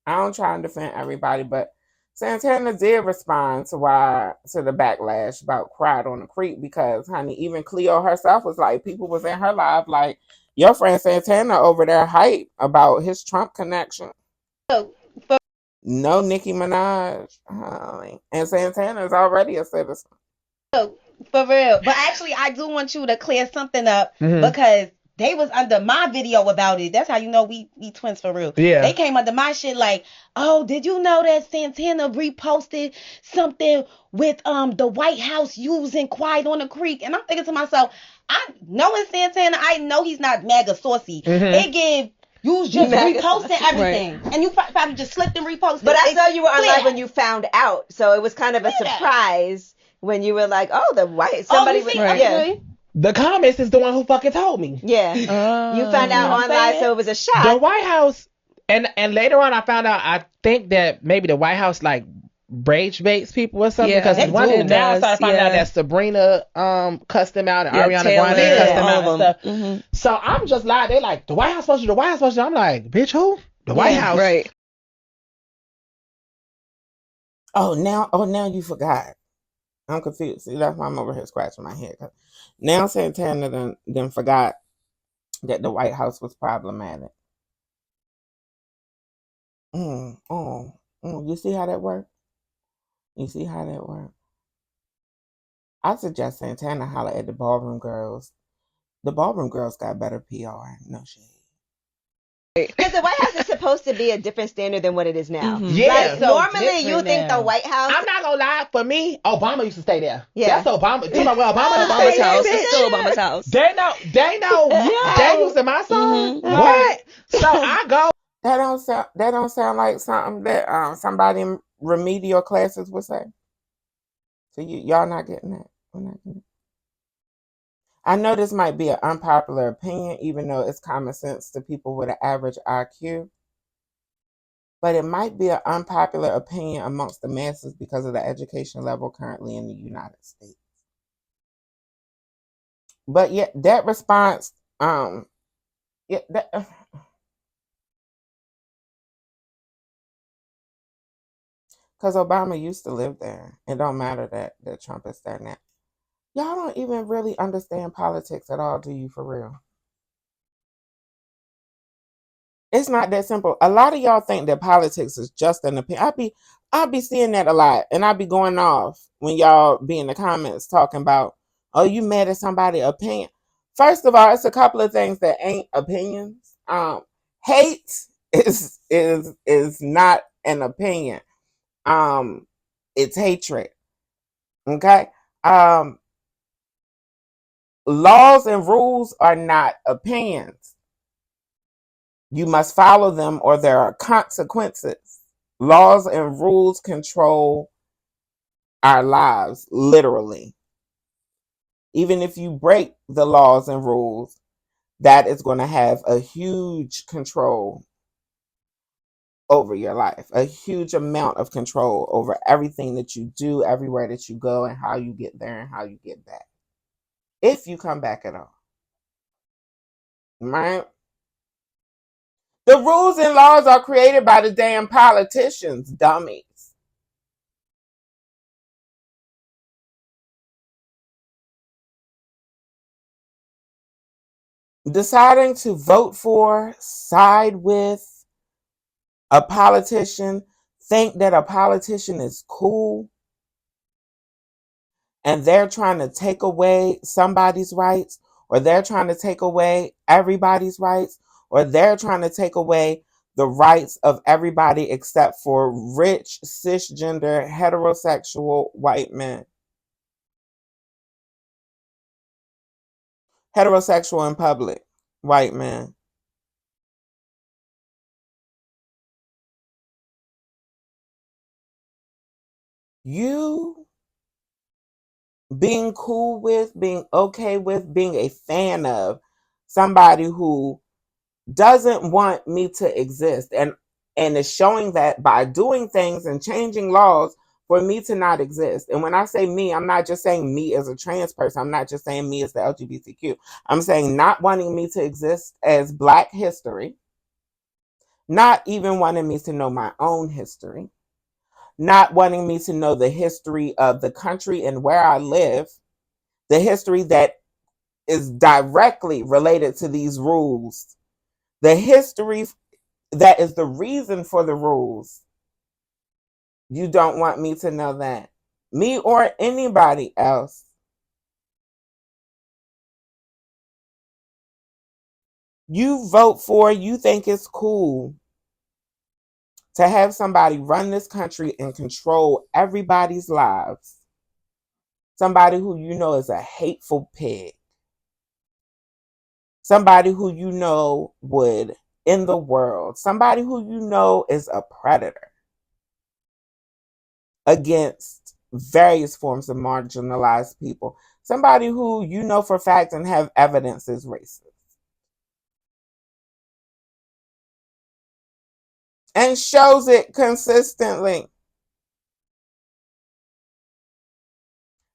I don't try and defend everybody, but Santana did respond to the backlash about Cried on the Creek, because honey, even Cleo herself was like, people was in her live like, your friend Santana over there hype about his Trump connection. No Nicki Minaj. Honey. And Santana is already a citizen. For real. But actually, I do want you to clear something up, because they was under my video about it. That's how you know we twins for real. Yeah. They came under my shit like, oh, did you know that Santana reposted something with the White House using Quiet on the Creek? And I'm thinking to myself, I knowing Santana, I know he's not mega saucy. It gave you was just reposting everything, and you probably just slipped and reposted. But I saw you were on live when you found out, so it was kind of a surprise when you were like, "Oh, the white somebody was." Yeah. The comments is the one who fucking told me. Yeah. You found out on live, so it was a shock. The White House, and later on I found out, I think that maybe the White House like rage baits people or something, because now I started finding out that Sabrina cussed them out and Ariana Grande cussed them out and stuff. So I'm just like, they like, the White House supposed to do, the White House supposed to do. I'm like, bitch, who? The White House. Right. Oh, now you forgot. I'm confused. See, that's why I'm over here scratching my head. Now Santana then forgot that the White House was problematic. You see how that worked? You see how that worked? I suggest Santana holler at the Ballroom girls. The Ballroom girls got better PR. No shit. Because the White House is supposed to be a different standard than what it is now. Yeah. Like, so normally you think the White House. I'm not gonna lie. For me, Obama used to stay there. Yeah. That's Obama. Talking about well, Obama's house. It's still Obama's house. They know. They using my song. What? So I go. That don't sound like something that somebody in remedial classes would say. So y'all not getting that. We're not getting it. I know this might be an unpopular opinion, even though it's common sense to people with an average IQ. But it might be an unpopular opinion amongst the masses because of the education level currently in the United States. But yet that response, because Obama used to live there. It don't matter that Trump is there now. Y'all don't even really understand politics at all, do you, for real? It's not that simple. A lot of y'all think that politics is just an opinion. I'll be seeing that a lot, and I'll be going off when y'all be in the comments talking about, oh, you mad at somebody's opinion. First of all, it's a couple of things that ain't opinions. Hate is not an opinion. It's hatred. Okay? Laws and rules are not opinions. You must follow them or there are consequences. Laws and rules control our lives, literally. Even if you break the laws and rules, that is going to have a huge control over your life, a huge amount of control over everything that you do, everywhere that you go, and how you get there and how you get back. If you come back at all. Right? The rules and laws are created by the damn politicians, dummies. Deciding to vote for, side with a politician, think that a politician is cool, and they're trying to take away somebody's rights, or they're trying to take away everybody's rights, or they're trying to take away the rights of everybody except for rich, cisgender, heterosexual white men. Heterosexual in public, white men. You being cool with, being okay with, being a fan of somebody who doesn't want me to exist, and is showing that by doing things and changing laws for me to not exist. And when I say me, I'm not just saying me as a trans person. I'm not just saying me as the LGBTQ. I'm saying not wanting me to exist as Black history, not even wanting me to know my own history, not wanting me to know the history of the country and where I live, the history that is directly related to these rules, the history that is the reason for the rules. You don't want me to know that. Me or anybody else. You vote for, you think it's cool to have somebody run this country and control everybody's lives. Somebody who you know is a hateful pig. Somebody who you know would end the world. Somebody who you know is a predator against various forms of marginalized people. Somebody who you know for a fact and have evidence is racist. And shows it consistently.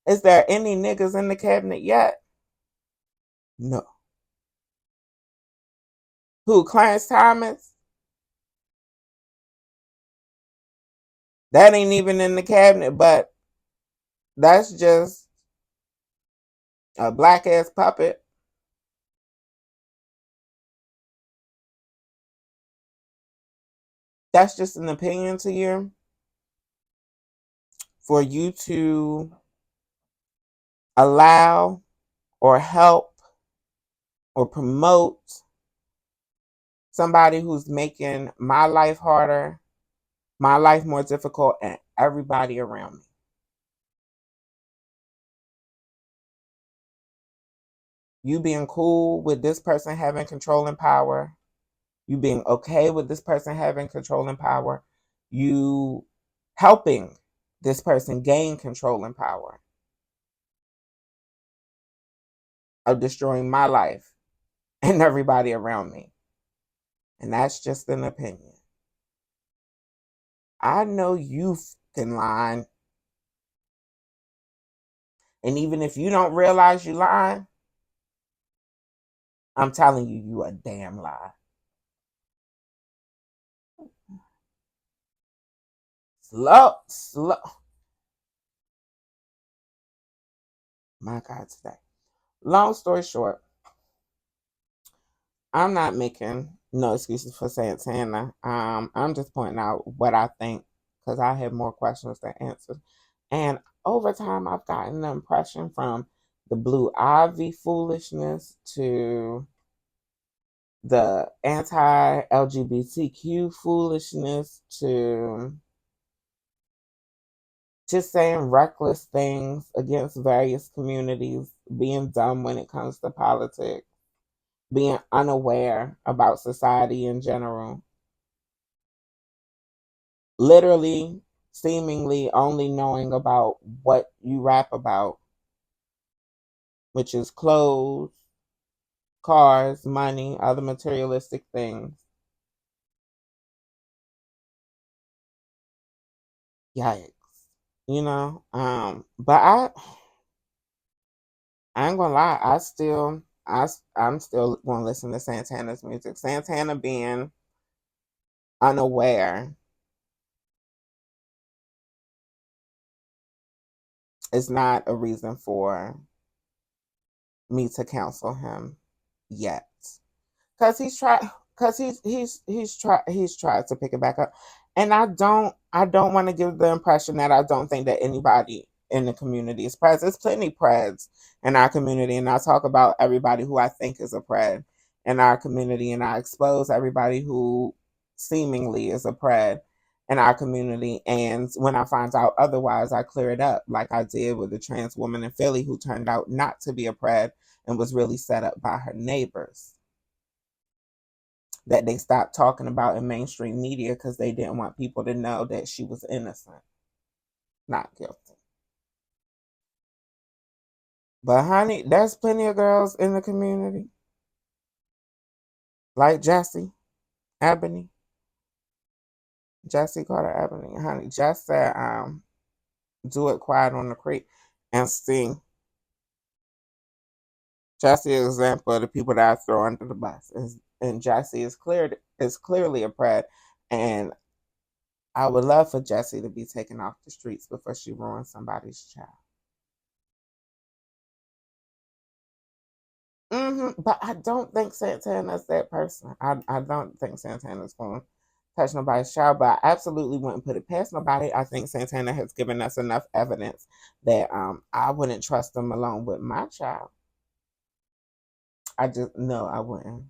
Is there any niggas in the cabinet yet? No. Who, Clarence Thomas? That ain't even in the cabinet, but that's just a black ass puppet. That's just an opinion to you. For you to allow or help or promote somebody who's making my life harder, my life more difficult, and everybody around me. You being cool with this person having control and power, you being okay with this person having control and power, you helping this person gain control and power of destroying my life and everybody around me. And that's just an opinion. I know you fucking lying. And even if you don't realize you lying, I'm telling you, you a damn lie. Slow. My God, today. Long story short, I'm not making no excuses for Santana. I'm just pointing out what I think because I have more questions than answers. And over time, I've gotten the impression from the Blue Ivy foolishness to the anti-LGBTQ foolishness to just saying reckless things against various communities, being dumb when it comes to politics, being unaware about society in general, literally, seemingly only knowing about what you rap about, which is clothes, cars, money, other materialistic things. Yikes. You know, but I ain't gonna lie, I'm still gonna listen to Santana's music. Santana being unaware is not a reason for me to counsel him yet. Cause he's tried to pick it back up. And I don't want to give the impression that I don't think that anybody in the community is preds. There's plenty preds in our community, and I talk about everybody who I think is a pred in our community, and I expose everybody who seemingly is a pred in our community. And when I find out otherwise, I clear it up, like I did with the trans woman in Philly who turned out not to be a pred and was really set up by her neighbors, that they stopped talking about in mainstream media because they didn't want people to know that she was innocent, not guilty. But honey, there's plenty of girls in the community, like Jessie Carter Ebony. Honey, Jess said, do it quiet on the creek and sing. Jessie is an example of the people that I throw under the bus. And Jessie is clearly a pred. And I would love for Jessie to be taken off the streets before she ruins somebody's child. But I don't think Santana's that person. I don't think Santana's going to touch nobody's child, but I absolutely wouldn't put it past nobody. I think Santana has given us enough evidence that I wouldn't trust him alone with my child. No, I wouldn't.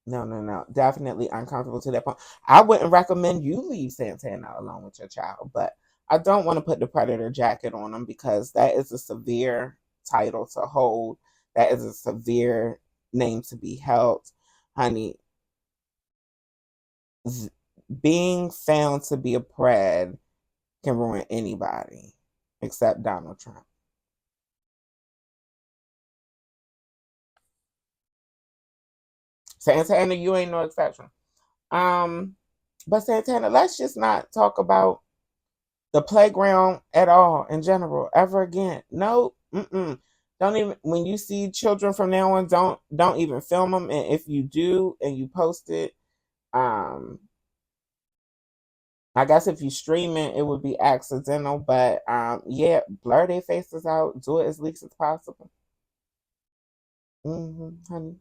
No. Definitely uncomfortable to that point. I wouldn't recommend you leave Santana alone with your child, but I don't want to put the predator jacket on him because that is a severe title to hold. That is a severe name to be held. Honey, being found to be a pred can ruin anybody except Donald Trump. Santana, you ain't no exception. But Santana, let's just not talk about the playground at all in general ever again. No, don't even. When you see children from now on, don't even film them. And if you do and you post it, I guess if you stream it, it would be accidental. But yeah, blur their faces out. Do it as least as possible. Honey.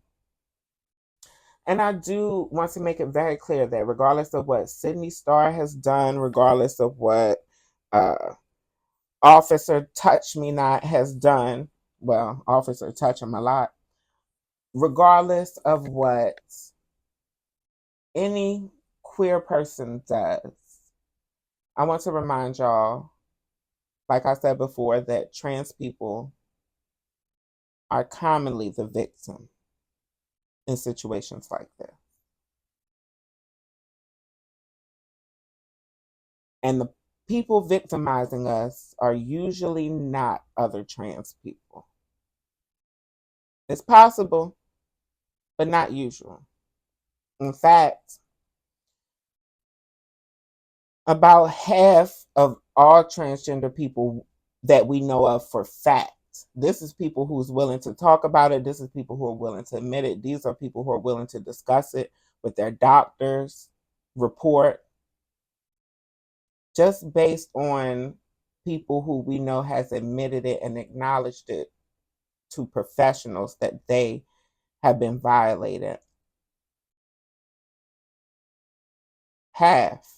And I do want to make it very clear that regardless of what Sydney Starr has done, regardless of what Officer Touch Me Not has done, well, Officer Touch Him a lot, regardless of what any queer person does, I want to remind y'all, like I said before, that trans people are commonly the victim in situations like this. And the people victimizing us are usually not other trans people. It's possible, but not usual. In fact, about half of all transgender people that we know of for fact, this is people who's willing to talk about it. This is people who are willing to admit it. These are people who are willing to discuss it with their doctors, report, just based on people who we know has admitted it and acknowledged it to professionals that they have been violated. Half,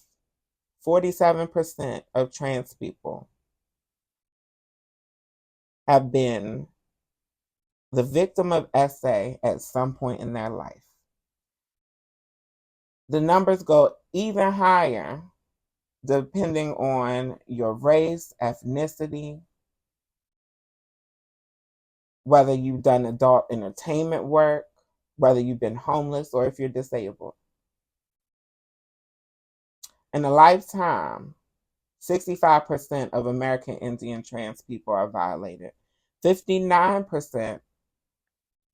47% of trans people have been the victim of SA at some point in their life. The numbers go even higher depending on your race, ethnicity, whether you've done adult entertainment work, whether you've been homeless, or if you're disabled. In a lifetime, 65% of American Indian trans people are violated. 59%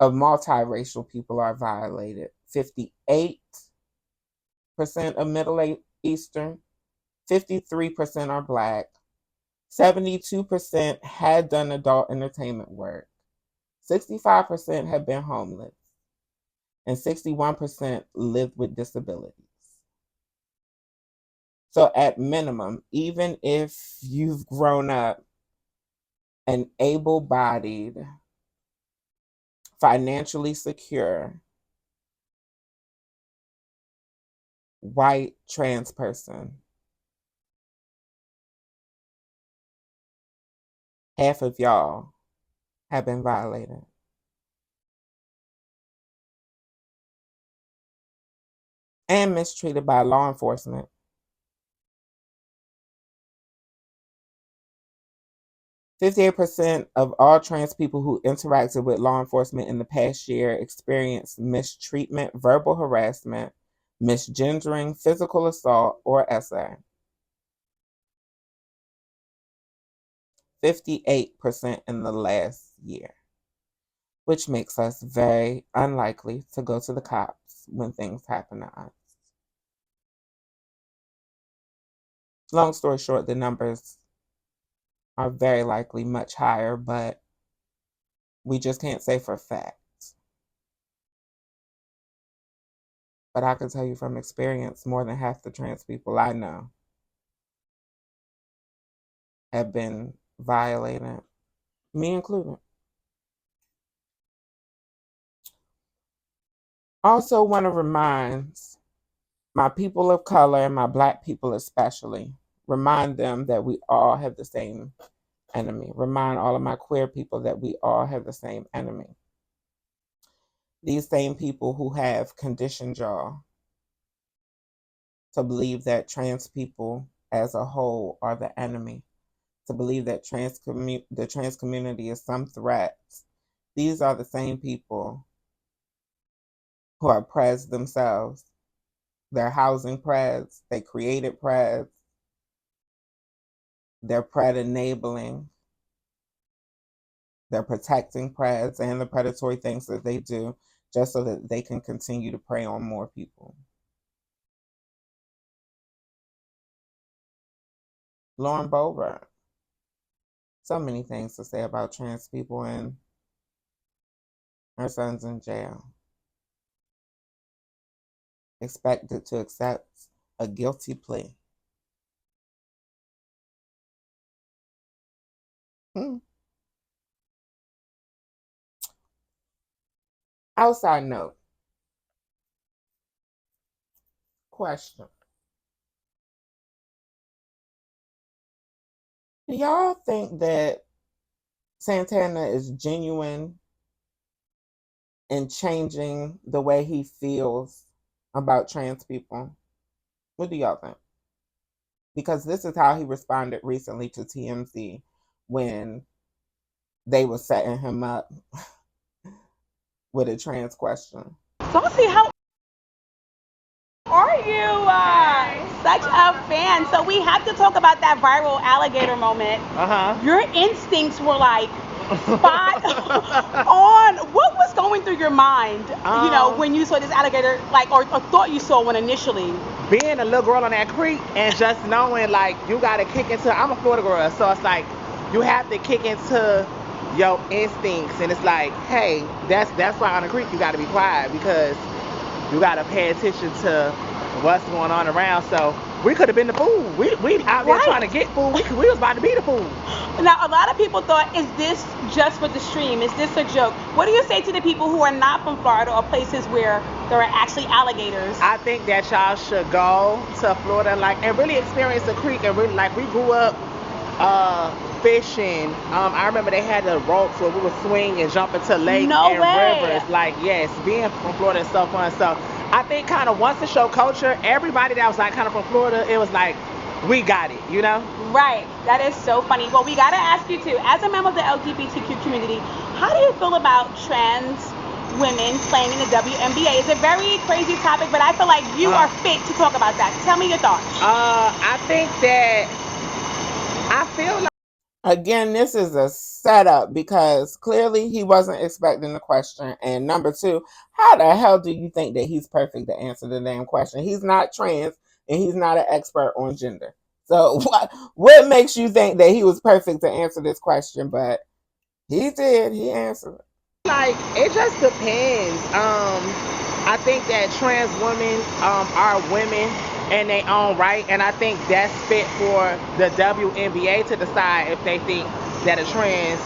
of multiracial people are violated. 58% of Middle Eastern, 53% are Black, 72% had done adult entertainment work, 65% have been homeless, and 61% lived with disabilities. So at minimum, even if you've grown up an able-bodied, financially secure, white trans person, half of y'all have been violated. And mistreated by law enforcement. %58 of all trans people who interacted with law enforcement in the past year experienced mistreatment, verbal harassment, misgendering, physical assault, or SA. 58% in the last year, which makes us very unlikely to go to the cops when things happen to us. Long story short, the numbers are very likely much higher, but we just can't say for a fact. But I can tell you from experience, more than half the trans people I know have been violated, me included. Also want to remind my people of color and my Black people especially, remind them that we all have the same enemy. Remind all of my queer people that we all have the same enemy. These same people who have conditioned y'all to believe that trans people as a whole are the enemy, to believe that the trans community is some threat. These are the same people who are prez themselves. They're housing prez. They created prez. They're pred enabling. They're protecting preds and the predatory things that they do just so that they can continue to prey on more people. Lauren Boebert. So many things to say about trans people, and her son's in jail. Expected to accept a guilty plea. Outside note. Question. Do y'all think that Santana is genuine in changing the way he feels about trans people? What do y'all think? Because this is how he responded recently to TMZ when they were setting him up with a trans question. Saucy, how are you? Such a fan. So we have to talk about that viral alligator moment. Your instincts were like spot on. What was going through your mind, when you saw this alligator, or thought you saw one initially? Being a little girl on that creek and just knowing, you got to kick into, I'm a Florida girl, so it's like, you have to kick into your instincts, and it's like, hey, that's why on the creek you got to be quiet, because you got to pay attention to what's going on around. So we could have been the fool. We out there trying to get food. We was about to be the fool. Now, a lot of people thought, is this just for the stream? Is this a joke? What do you say to the people who are not from Florida or places where there are actually alligators? I think that y'all should go to Florida and really experience the creek, and really, we grew up fishing. I remember they had the ropes where we would swing and jump into lakes and rivers. Yes, being from Florida is so fun. So I think kind of once the show culture, everybody that was kind of from Florida, it was like, we got it, Right. That is so funny. Well, we got to ask you too, as a member of the LGBTQ community, how do you feel about trans women playing in the WNBA? It's a very crazy topic, but I feel like you are fit to talk about that. Tell me your thoughts. I think that I feel like, again, this is a setup because clearly he wasn't expecting the question. And number two, how the hell do you think that he's perfect to answer the damn question? He's not trans and he's not an expert on gender. So what makes you think that he was perfect to answer this question? But he did. He answered it. It just depends. I think that trans women are women in their own right, and I think that's fit for the WNBA to decide if they think that a trans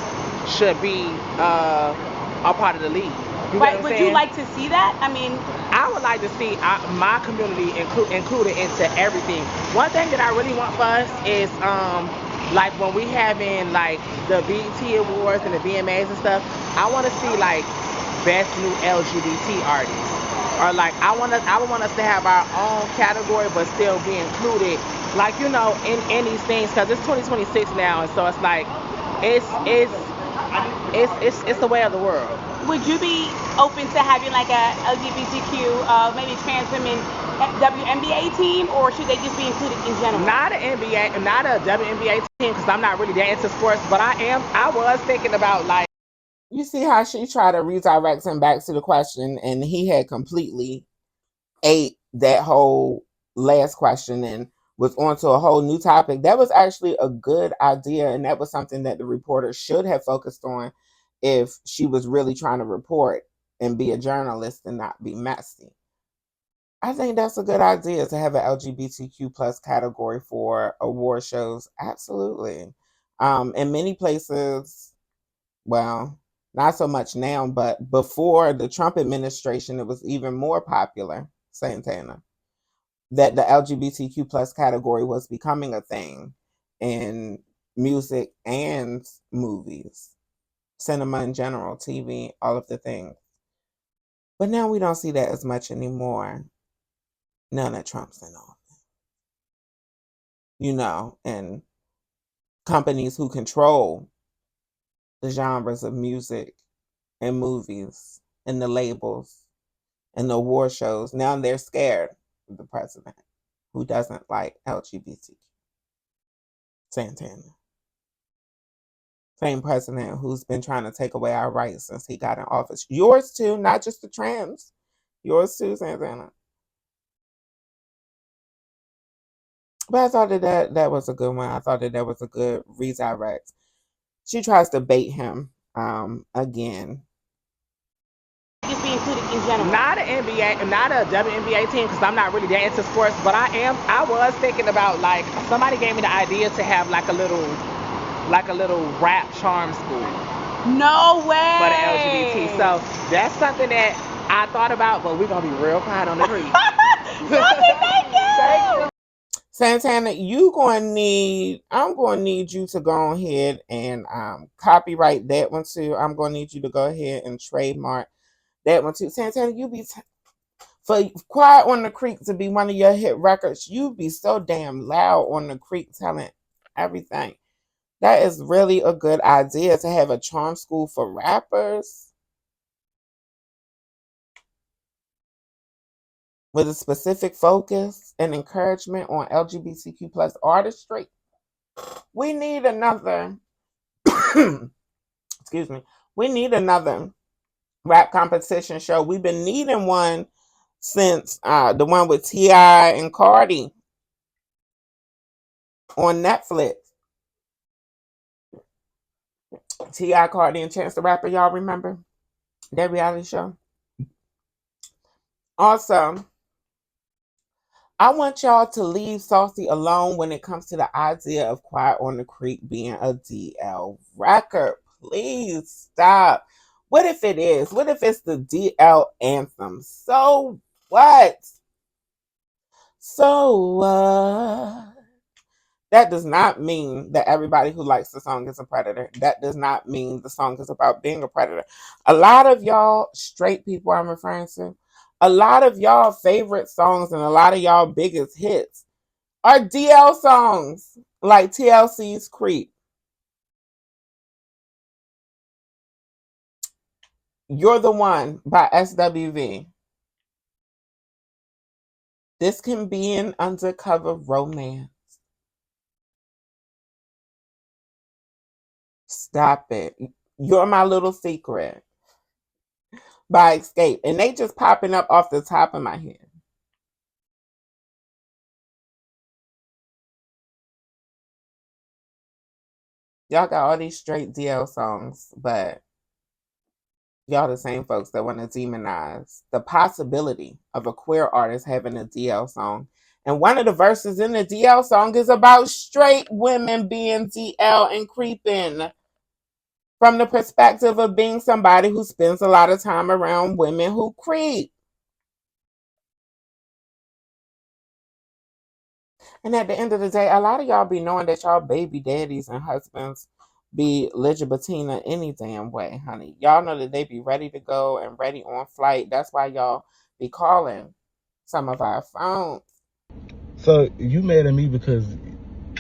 should be a part of the league. Would you like to see that? I would like to see my community included into everything. One thing that I really want for us is like when we having like the BET Awards and the VMAs and stuff, I want to see like best new LGBT artist. Or like I would want us to have our own category but still be included, like in these things, because it's 2026 now, and so it's like it's the way of the world. Would you be open to having like a LGBTQ, maybe trans women WNBA team, or should they just be included in general? Not an NBA, not a WNBA team, because I'm not really that into sports, but I was thinking about like. You see how she tried to redirect him back to the question, and he had completely ate that whole last question and was on to a whole new topic. That was actually a good idea, and that was something that the reporter should have focused on if she was really trying to report and be a journalist and not be messy. I think that's a good idea to have an LGBTQ plus category for award shows. Absolutely. In many places, well, not so much now, but before the Trump administration, it was even more popular, Santana, that the LGBTQ plus category was becoming a thing in music and movies, cinema in general, TV, all of the things. But now we don't see that as much anymore. None of Trump's in office. And companies who control the genres of music and movies and the labels and the award shows, now they're scared of the president who doesn't like LGBT. Santana. Same president who's been trying to take away our rights since he got in office. Yours too, not just the trans. Yours too, Santana. But I thought that was a good one. I thought that was a good redirect. She tries to bait him again. Just be included in general. Not an NBA, not a WNBA team, because I'm not really that into sports. But I was thinking about, like, somebody gave me the idea to have like a little rap charm school. No way. For the LGBT. So that's something that I thought about, but we're gonna be real quiet on the street. Thank you. Santana, I'm going to need you to go ahead and copyright that one too. I'm going to need you to go ahead and trademark that one too. Santana, for Quiet on the Creek to be one of your hit records, you be so damn loud on the creek telling everything. That is really a good idea to have a charm school for rappers with a specific focus and encouragement on LGBTQ plus artistry. We need another, excuse me, we need another rap competition show. We've been needing one since the one with T.I. and Cardi on Netflix. T.I., Cardi, and Chance the Rapper, y'all remember that reality show? Also, I want y'all to leave Saucy alone when it comes to the idea of Quiet on the Creek being a DL record. Please stop. What if it is? What if it's the DL anthem? So what? So what? That does not mean that everybody who likes the song is a predator. That does not mean the song is about being a predator. A lot of y'all straight people I'm referring to, a lot of y'all favorite songs and a lot of y'all biggest hits are DL songs like TLC's Creep. You're the One by SWV. This Can Be an Undercover Romance. Stop it. You're My Little Secret by Escape. And they just popping up off the top of my head. Y'all got all these straight DL songs, but y'all the same folks that want to demonize the possibility of a queer artist having a DL song. And one of the verses in the DL song is about straight women being DL and creeping from the perspective of being somebody who spends a lot of time around women who creep. And at the end of the day, a lot of y'all be knowing that y'all baby daddies and husbands be Ligibatina any damn way, honey. Y'all know that they be ready to go and ready on flight. That's why y'all be calling some of our phones. So you mad at me because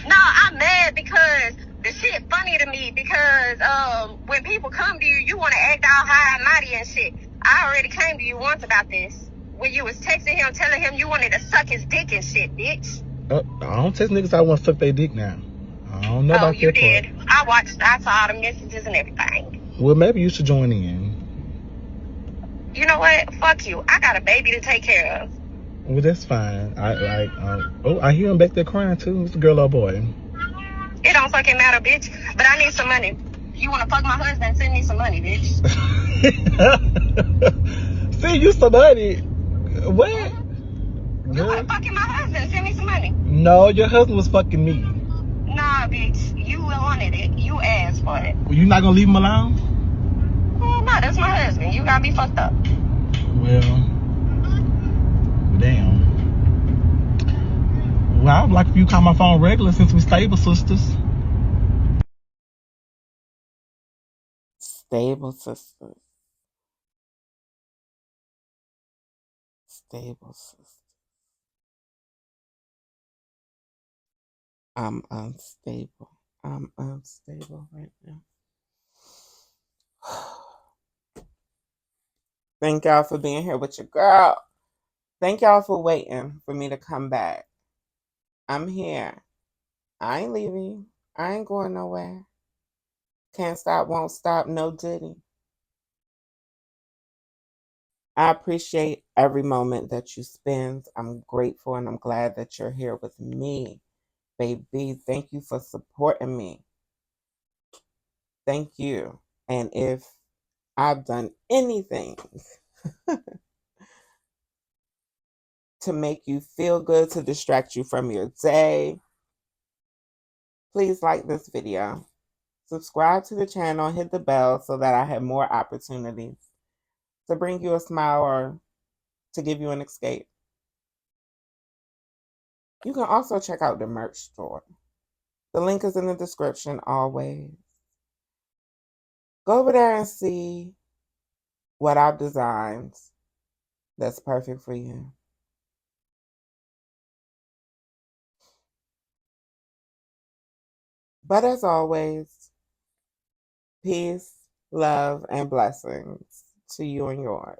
No, I'm mad because the shit funny to me because when people come to you, you want to act all high and mighty and shit. I already came to you once about this when you was texting him, telling him you wanted to suck his dick and shit, bitch. I don't text niggas I want to suck their dick now. I don't know about you that part. did. I saw the messages and everything. Well, maybe you should join in. You know what? Fuck you. I got a baby to take care of. Well, that's fine. I hear him back there crying too. It's a girl or boy. It don't fucking matter, bitch. But I need some money. You want to fuck my husband? Send me some money, bitch. See, you some money. What? You want to fucking my husband? Send me some money. No, your husband was fucking me. Nah, bitch. You wanted it. You asked for it. Well, you not gonna leave him alone? No, that's my husband. You got me fucked up. Well, damn. Well, I would like if you call my phone regular since we stable sisters. Stable sisters. Stable sisters. I'm unstable. I'm unstable right now. Thank y'all for being here with your girl. Thank y'all for waiting for me to come back. I'm here. I ain't leaving. I ain't going nowhere. Can't stop, won't stop, no diddy. I appreciate every moment that you spend. I'm grateful and I'm glad that you're here with me, baby. Thank you for supporting me. Thank you. And if I've done anything to make you feel good, to distract you from your day, please like this video. Subscribe to the channel, hit the bell so that I have more opportunities to bring you a smile or to give you an escape. You can also check out the merch store. The link is in the description always. Go over there and see what I've designed that's perfect for you. But as always, peace, love, and blessings to you and yours.